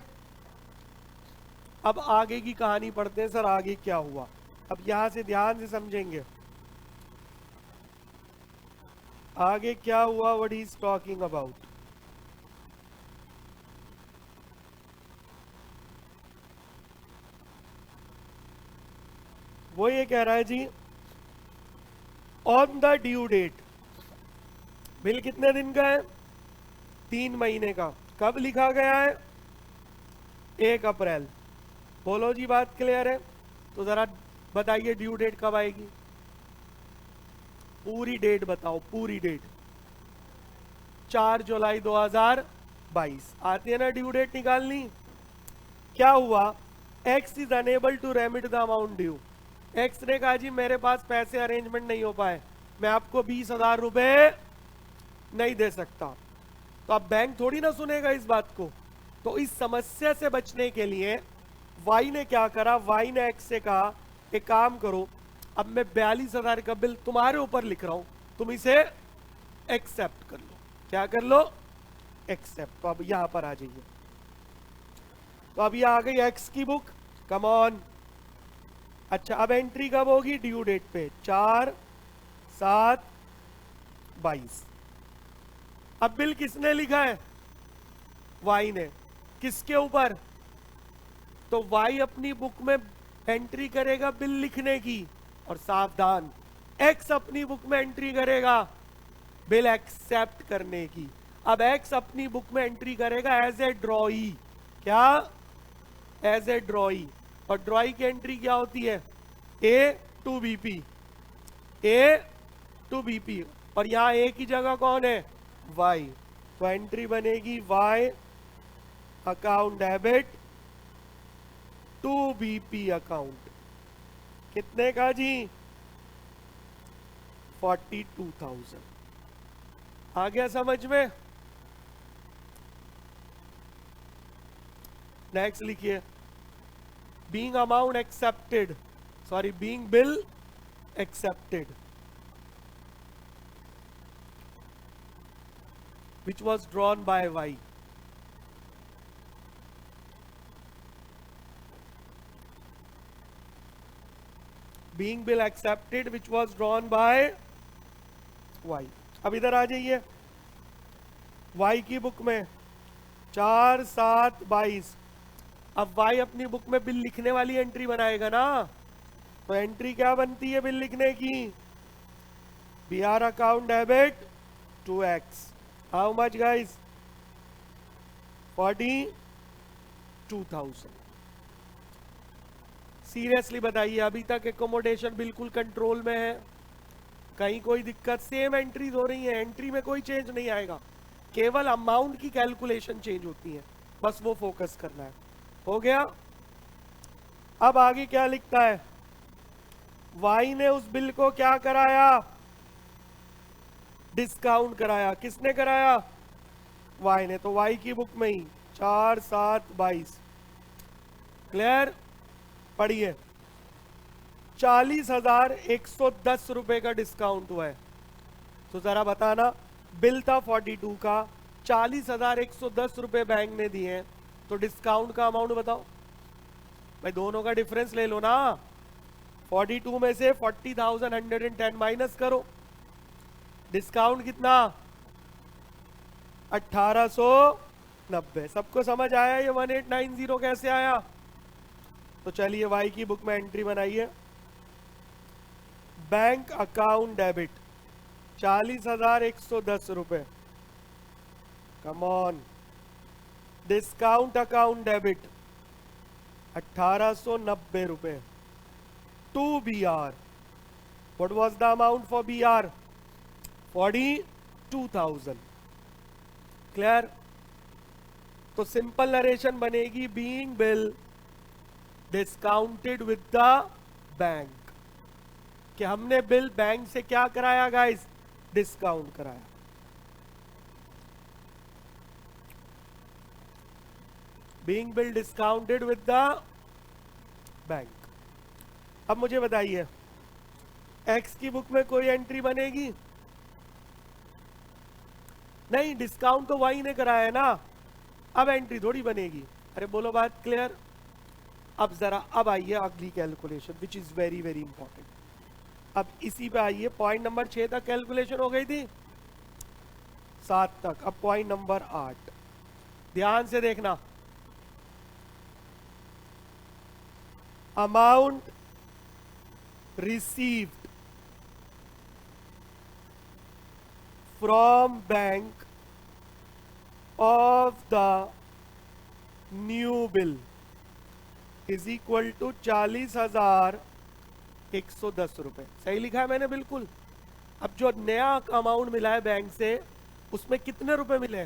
अब आगे की कहानी पढ़ते हैं, सर आगे क्या हुआ। अब यहां से ध्यान से समझेंगे आगे क्या हुआ, what he is talking about. वो ये कह रहा है जी, on the due date, bill कितने दिन का है? 3 महीने का। कब लिखा गया है? 1 अप्रैल। बोलो जी, बात क्लियर है? तो जरा बताइए ड्यू डेट कब आएगी? पूरी डेट बताओ, पूरी डेट। 4 जुलाई 2022 आती है ना ड्यू डेट निकालनी। क्या हुआ, X is unable to remit the amount due. X ने कहा जी मेरे पास पैसे अरेंजमेंट नहीं हो पाए, मैं आपको 20,000 रुपए नहीं दे सकता। तो अब बैंक थोड़ी ना सुनेगा इस बात को। तो इस समस्या से बचने के लिए वाई ने क्या करा, वाई ने एक्स से कहा एक काम करो, अब मैं 42,000 का बिल तुम्हारे ऊपर लिख रहा हूं, तुम इसे एक्सेप्ट कर लो। क्या कर लो, एक्सेप्ट। तो अब यहां पर आ जाइए, तो अब ये आ गई एक्स की बुक, कम ऑन। अच्छा अब एंट्री कब होगी, ड्यू डेट पे 4/7/22। अब बिल किसने लिखा है, वाई ने, किसके ऊपर, तो वाई अपनी बुक में एंट्री करेगा बिल लिखने की, और सावधान एक्स अपनी बुक में एंट्री करेगा बिल एक्सेप्ट करने की। अब एक्स अपनी बुक में एंट्री करेगा एज ए ड्रॉई, क्या, एज ए ड्रॉई। और ड्रॉई की एंट्री क्या होती है, A to BP, A to BP, और यहां ए की जगह कौन है, वाई। तो एंट्री बनेगी Y account debit to BP account, कितने का जी, 42,000। आ गया समझ में। नेक्स्ट लिखिए, being amount accepted, sorry being bill accepted which was drawn by y. Being bill accepted which was drawn by y. अब इधर आ जाइए, y की बुक में 4/7/22। अब y अपनी बुक में बिल लिखने वाली एंट्री बनाएगा ना, तो एंट्री क्या बनती है बिल लिखने की, BR account debit to x। How much guys, 42,000। Seriously बताइए, अभी तक एकोमोडेशन बिल्कुल कंट्रोल में है, कहीं कोई दिक्कत, सेम एंट्रीज हो रही है, एंट्री में कोई चेंज नहीं आएगा, केवल अमाउंट की कैलकुलेशन चेंज होती है, बस वो फोकस करना है। हो गया। अब आगे क्या लिखता है, वाई ने उस बिल को क्या कराया, डिस्काउंट कराया। किसने कराया, वाई ने। तो वाई की बुक में ही 4/7/22। क्लियर, पढ़िए, 40,110 रुपए का डिस्काउंट हुआ है। तो जरा बताना, बिल था 42 का, 40,110 रुपए बैंक ने दिए हैं, तो डिस्काउंट का अमाउंट बताओ भाई, दोनों का डिफरेंस ले लो ना। 42 में से 40,110 माइनस करो, डिस्काउंट कितना, 1890। सबको समझ आया ये 1890 कैसे आया। तो चलिए वाई की बुक में एंट्री बनाइए, बैंक अकाउंट डेबिट 40,110 रुपए, come on. Discount account debit 1890 रुपए to BR। What was the amount for BR, 42,000। Clear. तो सिंपल नरेशन बनेगी, being bill discounted with the bank, कि हमने बिल बैंक से क्या कराया गाइस, डिस्काउंट कराया। Being bill discounted with the bank. अब मुझे बताइए, एक्स की बुक में कोई एंट्री बनेगी नहीं, डिस्काउंट तो वाई ने कराया है ना, अब एंट्री थोड़ी बनेगी। अरे बोलो बात क्लियर। अब जरा अब आइए अगली calculation which is very very important. अब इसी पे आइए, पॉइंट नंबर 6 तक कैलकुलेशन हो गई थी, 7 तक, अब पॉइंट नंबर 8 ध्यान से देखना। Amount received from bank of the new bill is equal to 40,110 रुपए। सही लिखा है मैंने बिल्कुल। अब जो नया अमाउंट मिला है बैंक से, उसमें कितने रुपए मिले,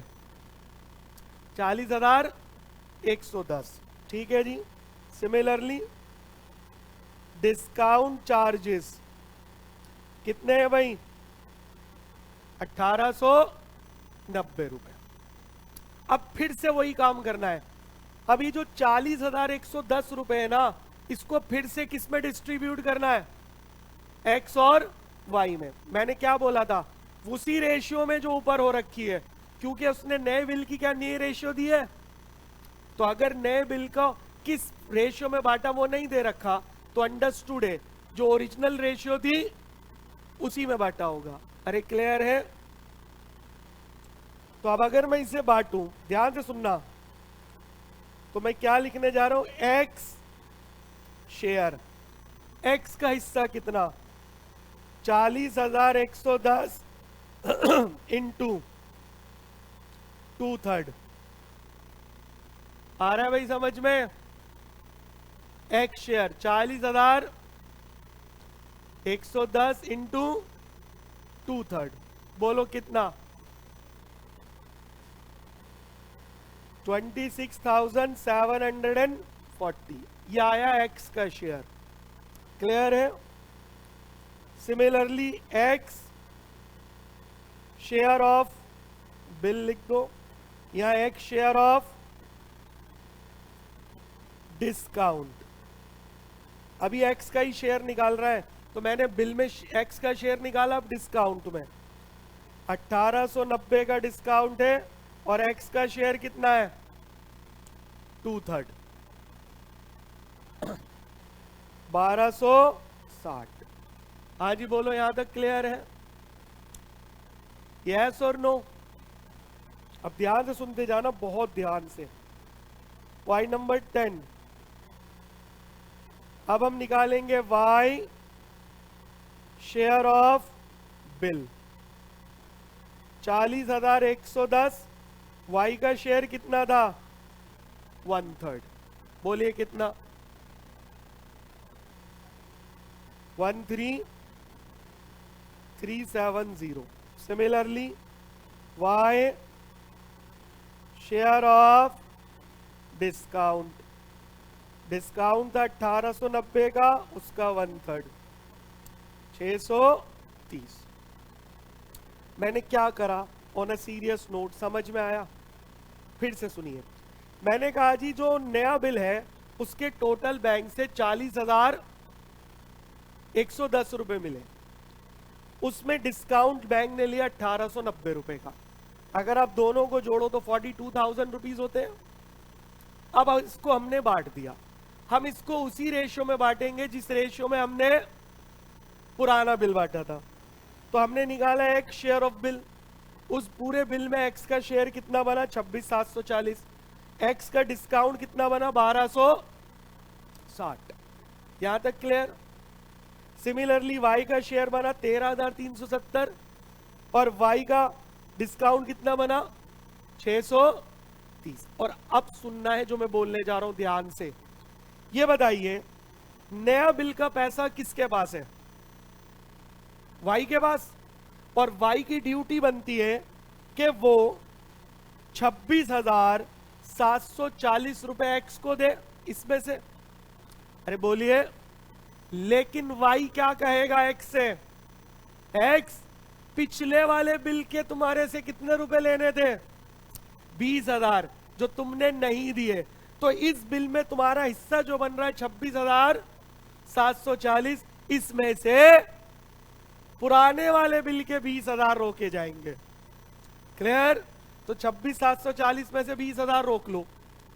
40,110। ठीक है जी। सिमिलरली डिस्काउंट चार्जेस कितने हैं भाई? 1890 रुपए। अब फिर से वही काम करना है। अभी जो 40,110 रुपए है ना, इसको फिर से किस में डिस्ट्रीब्यूट करना है? एक्स और वाई में। मैंने क्या बोला था? उसी रेशियो में जो ऊपर हो रखी है, क्योंकि उसने नए बिल की क्या नई रेशियो दी है। तो अगर नए बिल को किस रेशियो में बांटा वो नहीं दे रखा, तो अंडरस्टूड है जो ओरिजिनल रेशियो थी उसी में बांटा होगा। अरे क्लियर है? तो अब अगर मैं इसे बांटूं, ध्यान से सुनना, तो मैं क्या लिखने जा रहा हूं? X share. एक्स का हिस्सा कितना? 40,110 इंटू 2/3। आ रहा है भाई समझ में? एक्स शेयर 40,110 इंटू 2/3, बोलो कितना? 26,740। ये आया एक्स का शेयर। क्लियर है? Similarly x share of bill लिख दो, यहां एक्स शेयर ऑफ डिस्काउंट। अभी एक्स का ही शेयर निकाल रहा है, तो मैंने बिल में एक्स का शेयर निकाला, अब डिस्काउंट में 1890 का डिस्काउंट है और एक्स का शेयर कितना है? 2/3, 1260। हाँ जी बोलो, यहां तक क्लियर है? यस और नो? अब ध्यान से सुनते जाना, बहुत ध्यान से। Point number 10। अब हम निकालेंगे Y share of bill. 40,110, Y का शेयर कितना था? 1/3। बोलिए कितना? 13,370। Similarly Y share of discount, discount था 1890 का, उसका 1/3, 630। मैंने क्या करा? ऑन अ सीरियस नोट, समझ में आया? फिर से सुनिए। मैंने कहा जी जो नया बिल है उसके टोटल बैंक से 40,110 रुपए मिले, उसमें डिस्काउंट बैंक ने लिया 1890 रुपए का। अगर आप दोनों को जोड़ो तो 42,000 रुपीज होते हैं। अब इसको हमने बांट दिया, हम इसको उसी रेशियो में बांटेंगे जिस रेशियो में हमने पुराना बिल बांटा था। तो हमने निकाला एक्स शेयर ऑफ बिल। उस पूरे बिल में एक्स का शेयर कितना बना? 26,740। एक्स का डिस्काउंट कितना बना? 1260। यहां तक क्लियर? सिमिलरली वाई का शेयर बना 13,370 और वाई का डिस्काउंट कितना बना? 630। और अब सुनना है जो मैं बोलने जा रहा हूं ध्यान से। ये बताइए, नया बिल का पैसा किसके पास है? वाई के पास। और वाई की ड्यूटी बनती है कि वो 26,740 रुपए एक्स को दे इसमें से। अरे बोलिए, लेकिन वाई क्या कहेगा एक्स से? एक्स पिछले वाले बिल के तुम्हारे से कितने रुपए लेने थे? 20,000, जो तुमने नहीं दिए। तो इस बिल में तुम्हारा हिस्सा जो बन रहा है 26,740, इसमें से पुराने वाले बिल के 20,000 रोके जाएंगे। क्लियर? तो 26,740 में से 20,000 रोक लो,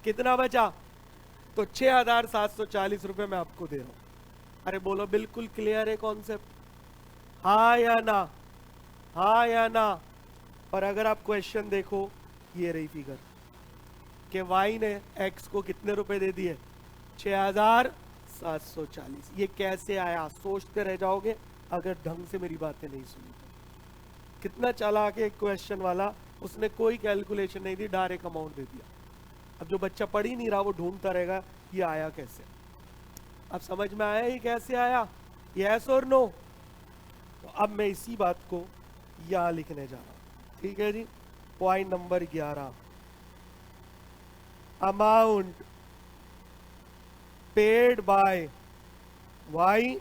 कितना बचा? तो 6,740 रुपए मैं आपको दे रहा हूं। अरे बोलो, बिल्कुल क्लियर है कॉन्सेप्ट? हाँ या ना? हाँ या ना? और अगर आप क्वेश्चन देखो, ये रही फिगर कि वाई ने एक्स को कितने रुपए दे दिए? 6,740। ये कैसे आया? सोचते रह जाओगे अगर ढंग से मेरी बातें नहीं सुनी तो। कितना चालाक है क्वेश्चन वाला, उसने कोई कैलकुलेशन नहीं दी, डायरेक्ट अमाउंट दे दिया। अब जो बच्चा पढ़ ही नहीं रहा वो ढूंढता रहेगा ये आया कैसे। अब समझ में आया ये कैसे आया? यस और नो? तो अब मैं इसी बात को यहां लिखने जा रहा हूं। ठीक है जी। Point number 11, amount paid by Y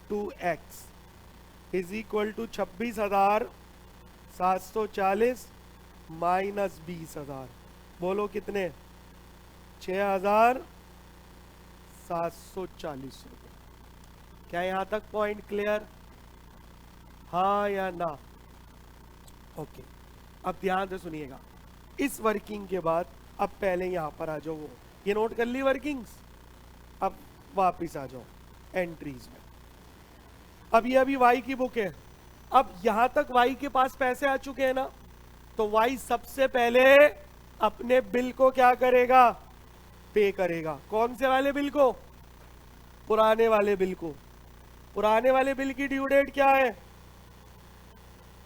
to X is equal to 26,740 minus 20,000। बोलो कितने? 6,740 रुपये। क्या यहां तक पॉइंट क्लियर? हाँ या ना? ओके, अब ध्यान से सुनिएगा। इस वर्किंग के बाद अब पहले यहां पर आ जाओ, ये नोट कर ली वर्किंग्स। अब वापिस आ जाओ एंट्रीज में। अब ये अभी वाई की बुक है। अब यहां तक वाई के पास पैसे आ चुके हैं ना, तो वाई सबसे पहले अपने बिल को क्या करेगा? पे करेगा। कौन से वाले बिल को? पुराने वाले बिल को। पुराने वाले बिल की ड्यू डेट क्या है?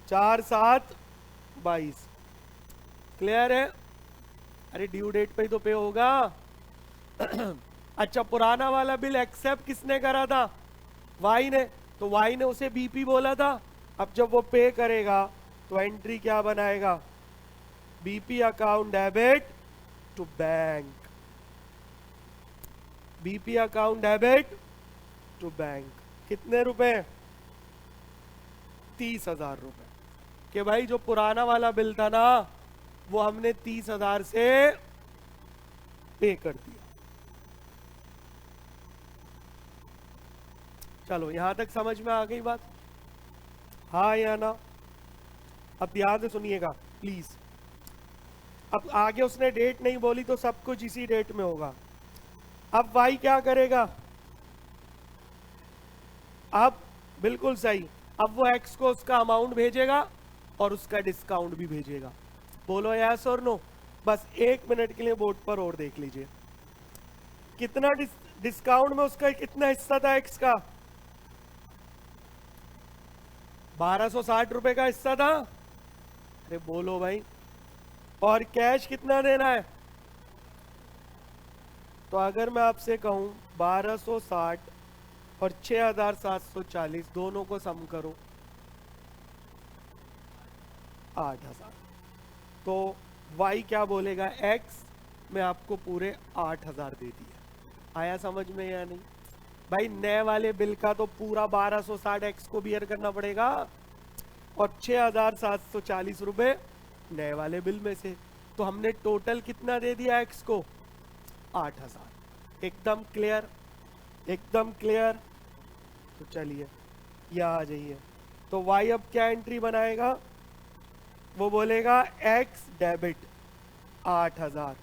4/7/22। क्लियर है? अरे ड्यू डेट पे ही तो पे होगा। अच्छा, पुराना वाला बिल एक्सेप्ट किसने करा था? वाई ने। तो वाई ने उसे बीपी बोला था। अब जब वो पे करेगा तो एंट्री क्या बनाएगा? BP account debit to bank. BP account debit to bank. कितने रुपए? 30,000 रुपए। कि भाई जो पुराना वाला बिल था ना, वो हमने 30,000 से पे कर दिया। चलो, यहां तक समझ में आ गई बात? हाँ या ना? अब ध्यान से सुनिएगा प्लीज। अब आगे उसने डेट नहीं बोली तो सब कुछ इसी डेट में होगा। अब वाई क्या करेगा? अब बिल्कुल सही, अब वो एक्स को उसका अमाउंट भेजेगा और उसका डिस्काउंट भी भेजेगा। बोलो यस और नो? बस 1 मिनट के लिए बोर्ड पर और देख लीजिए कितना डिस्काउंट में उसका कितना हिस्सा था एक्स का? 1260 रुपए का हिस्सा था। अरे बोलो भाई। और कैश कितना देना है? तो अगर मैं आपसे कहूं 1260 और 6,740 दोनों को सम करो, 8,000। तो वाई क्या बोलेगा? एक्स, मैं आपको पूरे 8,000 दे दिए। आया समझ में या नहीं? भाई नए वाले बिल का तो पूरा 1260 एक्स को बियर करना पड़ेगा और 6,740 रुपए नए वाले बिल में से। तो हमने टोटल कितना दे दिया एक्स को? 8,000। एकदम क्लियर? एकदम क्लियर? तो चलिए यहाँ आ जाइए। तो वाई अब क्या एंट्री बनाएगा? वो बोलेगा X debit 8,000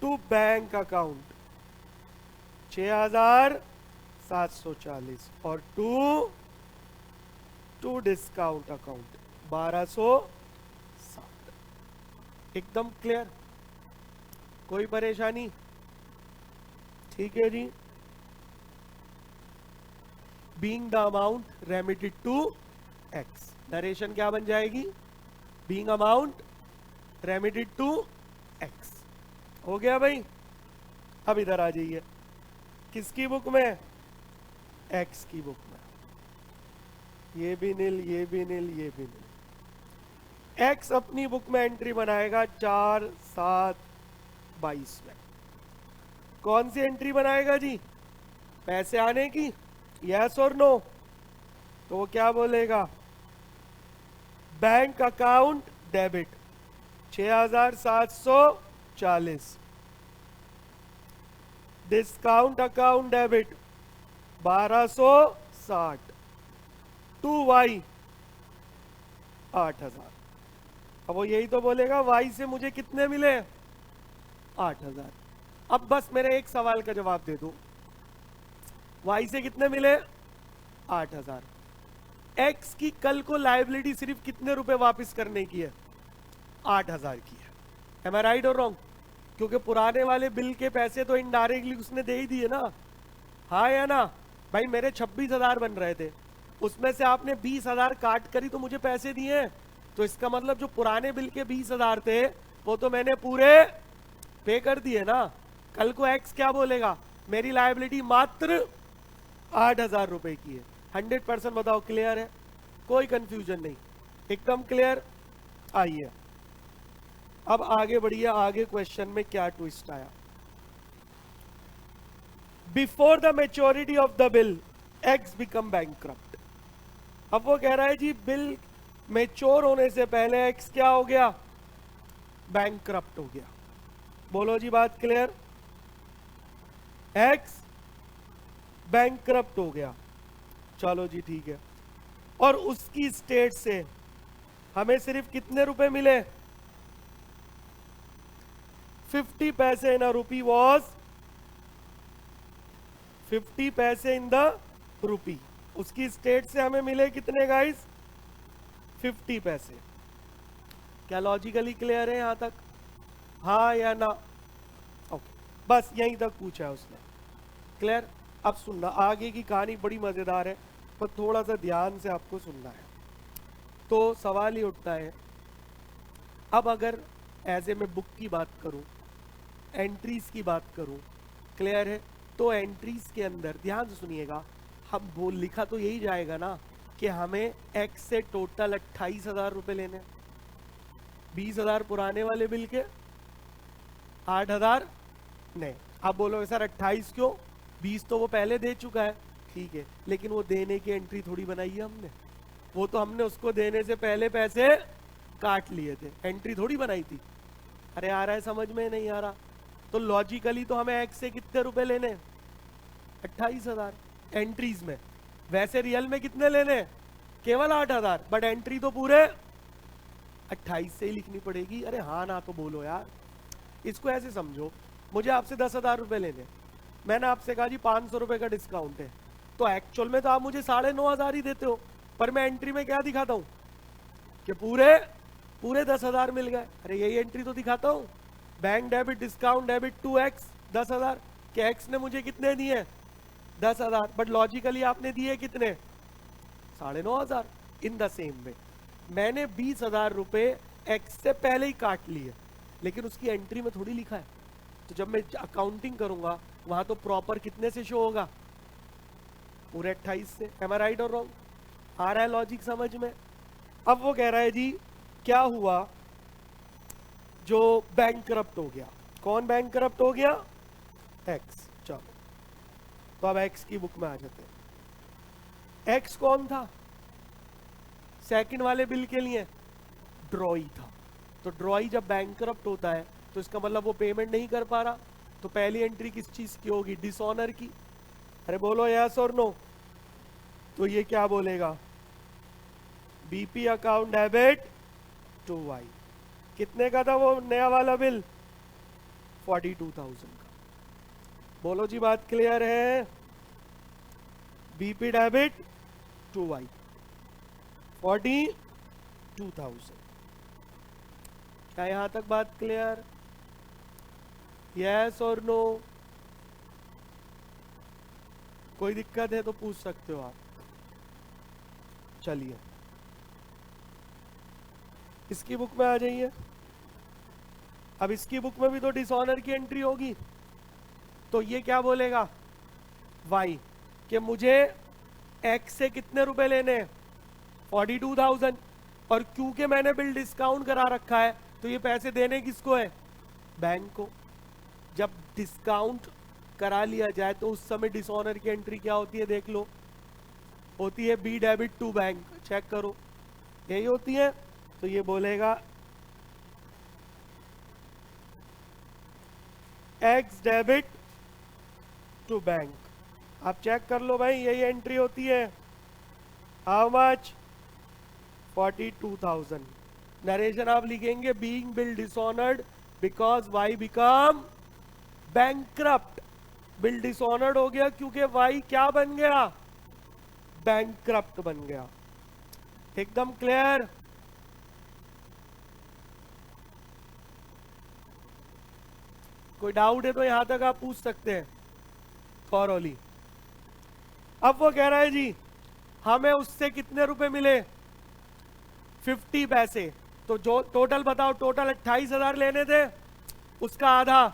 to bank account 6,740 और टू डिस्काउंट अकाउंट 1,260। एकदम क्लियर? कोई परेशानी? ठीक है जी। Being the amount remitted to X, narration क्या बन जाएगी? Being amount remitted to X. हो गया भाई? अब इधर आ जाइए। किसकी बुक में? एक्स की बुक में। ये भी नील, ये भी नील, ये भी नील। एक्स अपनी बुक में एंट्री बनाएगा 4/7/22 में। कौन सी एंट्री बनाएगा जी? पैसे आने की? यस और नो? तो वो क्या बोलेगा? Bank account debit 6,740, discount account debit 1,260 to Y 8,000। अब वो यही तो बोलेगा वाई से मुझे कितने मिले? 8,000। अब बस मेरे एक सवाल का जवाब दे दो, वाई से कितने मिले? 8,000। एक्स की कल को लायबिलिटी सिर्फ कितने रुपए वापस करने की है? 8,000 की है। एम आई राइट और रॉन्ग? क्योंकि पुराने वाले बिल के पैसे तो इनडायरेक्टली उसने दे ही दिए ना। हाँ या ना? भाई मेरे 26,000 बन रहे थे, उसमें से आपने 20,000 काट करी तो मुझे पैसे दिए। तो इसका मतलब जो पुराने बिल के 20,000 थे वो तो मैंने पूरे पे कर दिए ना। कल को एक्स क्या बोलेगा? मेरी लायबिलिटी मात्र 8,000 रुपए की है। 100% बताओ क्लियर है? कोई कंफ्यूजन नहीं? एकदम क्लियर? आइए अब आगे बढ़िए। आगे क्वेश्चन में क्या ट्विस्ट आया? Before the maturity of the bill x become bankrupt. अब वो कह रहा है जी बिल मेच्योर होने से पहले एक्स क्या हो गया, बैंकक्रप्ट हो गया। बोलो जी बात क्लियर, एक्स बैंकक्रप्ट हो गया। चलो जी ठीक है, और उसकी स्टेट से हमें सिर्फ कितने रुपए मिले, 50 पैसे इन अ रूपी वॉज 50 पैसे इन द रूपी। उसकी स्टेट से हमें मिले कितने गाइस, 50 पैसे। क्या लॉजिकली क्लियर है यहां तक, हाँ या ना? ओके, बस यहीं तक पूछा है उसने, क्लियर। अब सुनना, आगे की कहानी बड़ी मजेदार है, पर थोड़ा सा ध्यान से आपको सुनना है। तो सवाल ये उठता है, अब अगर एज ए मैं बुक की बात करूं, एंट्रीज की बात करूं, क्लियर है, तो एंट्रीज के अंदर ध्यान से सुनिएगा, हम बोल लिखा तो यही जाएगा ना कि हमें एक्स से टोटल 28,000 रुपए लेने, 20,000 पुराने वाले बिल के, 8,000 नहीं। अब बोलो सर 28 क्यों, 20 तो वो पहले दे चुका है, ठीक है, लेकिन वो देने की एंट्री थोड़ी बनाई है हमने, वो तो हमने उसको देने से पहले पैसे काट लिए थे, एंट्री थोड़ी बनाई थी। अरे आ रहा है समझ में, नहीं आ रहा? तो लॉजिकली तो हमें एक्स से कितने रुपए लेने, 28,000 एंट्रीज में। वैसे रियल में कितने लेने, केवल 8,000, बट एंट्री तो पूरे 28 से ही लिखनी पड़ेगी। अरे हाँ ना तो बोलो यार, इसको ऐसे समझो, मुझे आपसे 10,000 रुपए लेने, मैंने आपसे कहा जी 500 रुपए का डिस्काउंट है, तो एक्चुअल में तो आप मुझे 9,500 ही देते हो, पर मैं एंट्री में क्या दिखाता हूं कि पूरे 10,000 मिल गए। अरे यही एंट्री तो दिखाता हूं, bank debit discount debit to X 10,000, कि एक्स ने मुझे कितने दिए 10,000, बट लॉजिकली आपने दिए कितने 9,500। इन द सेम वे मैंने 20,000 रुपए एक्स से पहले ही काट लिए, लेकिन उसकी एंट्री में थोड़ी लिखा है, तो जब मैं अकाउंटिंग करूंगा वहां तो प्रॉपर कितने से शो होगा, पूरे 28 से। एम आई राइट और रॉन्ग, आ रहा है लॉजिक समझ में? अब वो कह रहा है जी क्या हुआ, जो बैंकक्रप्ट हो गया, कौन बैंकक्रप्ट हो गया, एक्स। चलो तो अब एक्स की बुक में आ जाते हैं। एक्स कौन था, सेकंड वाले बिल के लिए ड्रॉई था। तो ड्रॉई जब बैंकक्रप्ट होता है तो इसका मतलब वो पेमेंट नहीं कर पा रहा, तो पहली एंट्री किस चीज की होगी, डिसऑनर की। अरे बोलो यस और नो, तो ये क्या बोलेगा, BP account debit to Y. कितने का था वो नया वाला बिल, 42,000 का। बोलो जी बात क्लियर है, बीपी डेबिट टू वाई 42,000। क्या यहां तक बात क्लियर, यस और नो? कोई दिक्कत है तो पूछ सकते हो आप। चलिए इसकी बुक में आ जाइए। अब इसकी बुक में भी तो डिसऑनर की एंट्री होगी, तो ये क्या बोलेगा, वाई, कि मुझे एक्स से कितने रुपए लेने, 42,000, और क्योंकि मैंने बिल डिस्काउंट करा रखा है तो ये पैसे देने किसको है, बैंक को। जब डिस्काउंट करा लिया जाए तो उस समय डिसऑनर की एंट्री क्या होती है, देख लो, होती है B debit to bank, check करो, यही होती है। तो ये बोलेगा एक्स डेबिट टू बैंक। आप चेक कर लो भाई, यही एंट्री होती है, हाउ मच, 42,000। नरेशन आप लिखेंगे being bill dishonoured because Y become bankrupt. Bill dishonoured हो गया क्योंकि वाई क्या बन गया, बैंकक्रप्ट बन गया। एकदम क्लियर? कोई डाउट है तो यहां तक आप पूछ सकते हैं थॉरोली। अब वो कह रहा है जी हमें उससे कितने रुपए मिले, 50 पैसे। तो जो टोटल बताओ, टोटल 28,000 लेने थे, उसका आधा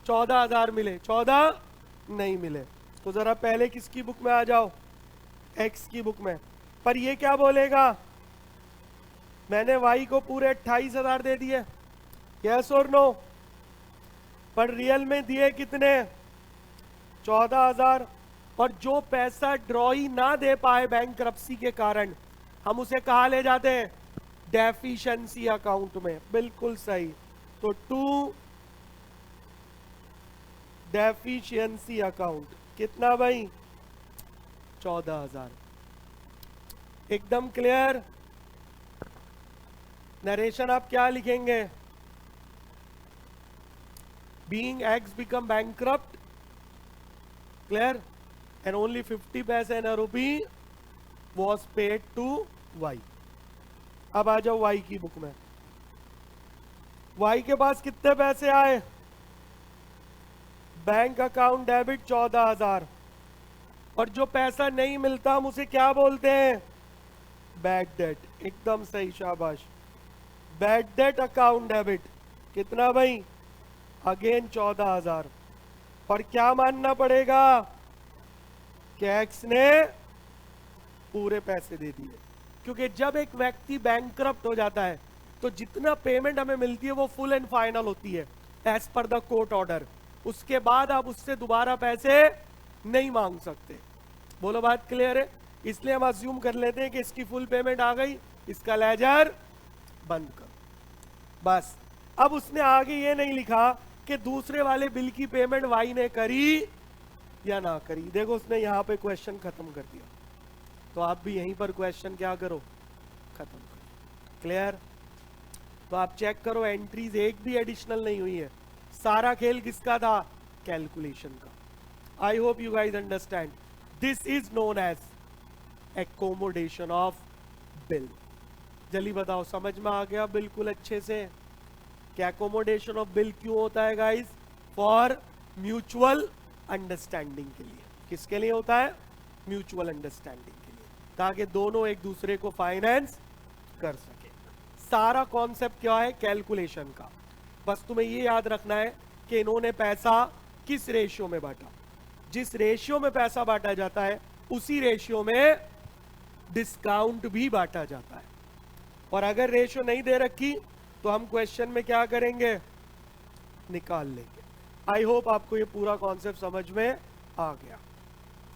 14,000 मिले, 14 नहीं मिले। तो जरा पहले किसकी बुक में आ जाओ, एक्स की बुक में। पर ये क्या बोलेगा, मैंने वाई को पूरे 28,000 दे दिए, यस और नो, पर रियल में दिए कितने, 14,000, और जो पैसा ड्रॉ ही ना दे पाए बैंकरप्सी के कारण, हम उसे कहा ले जाते हैं, डेफिशिएंसी अकाउंट में। बिल्कुल सही। तो 2 डेफिशिएंसी अकाउंट, कितना भाई? 14,000। एकदम क्लियर? नरेशन आप क्या लिखेंगे? Being x become bankrupt, clear, and only 50 पैसे इन अ रूपी वॉज पेड टू वाई। अब आ जाओ वाई की बुक में। वाई के पास कितने पैसे आए? बैंक अकाउंट डेबिट 14,000, और जो पैसा नहीं मिलता हम उसे क्या बोलते हैं? Bad debt. एकदम सही, शाबाश। बैड डेट अकाउंट डेबिट कितना भाई? अगेन 14,000। और क्या मानना पड़ेगा? कैक्स ने पूरे पैसे दे दिए, क्योंकि जब एक व्यक्ति बैंकक्रप्ट हो जाता है तो जितना पेमेंट हमें मिलती है वो फुल एंड फाइनल होती है as per the court order. उसके बाद आप उससे दोबारा पैसे नहीं मांग सकते। बोलो बात क्लियर है? इसलिए हम अज्यूम कर लेते हैं कि इसकी फुल पेमेंट आ गई, इसका लेजर बंद करो, बस। अब उसने आगे ये नहीं लिखा कि दूसरे वाले बिल की पेमेंट वाई ने करी या ना करी। देखो उसने यहां पे क्वेश्चन खत्म कर दिया, तो आप भी यहीं पर क्वेश्चन क्या करो? खत्म करो। क्लियर? तो आप चेक करो, एंट्रीज एक भी एडिशनल नहीं हुई है। सारा खेल किसका था? कैलकुलेशन का। I hope you guys understand. This is known as accommodation of bill. जल्दी बताओ, समझ में आ गया बिल्कुल अच्छे से? क्या एकोमोडेशन ऑफ बिल क्यों होता है गाइज? फॉर म्यूचुअल अंडरस्टैंडिंग के लिए। किसके लिए होता है? म्यूचुअल अंडरस्टैंडिंग के लिए, ताकि दोनों एक दूसरे को फाइनेंस कर सके। सारा कॉन्सेप्ट क्या है? कैलकुलेशन का। बस तुम्हें ये याद रखना है कि इन्होंने पैसा किस रेशियो में बांटा। जिस रेशियो में पैसा बांटा जाता है उसी रेशियो में डिस्काउंट भी बांटा जाता है। और अगर रेशियो नहीं दे रखी तो हम क्वेश्चन में क्या करेंगे? निकाल लेंगे। आई होप आपको ये पूरा कॉन्सेप्ट समझ में आ गया।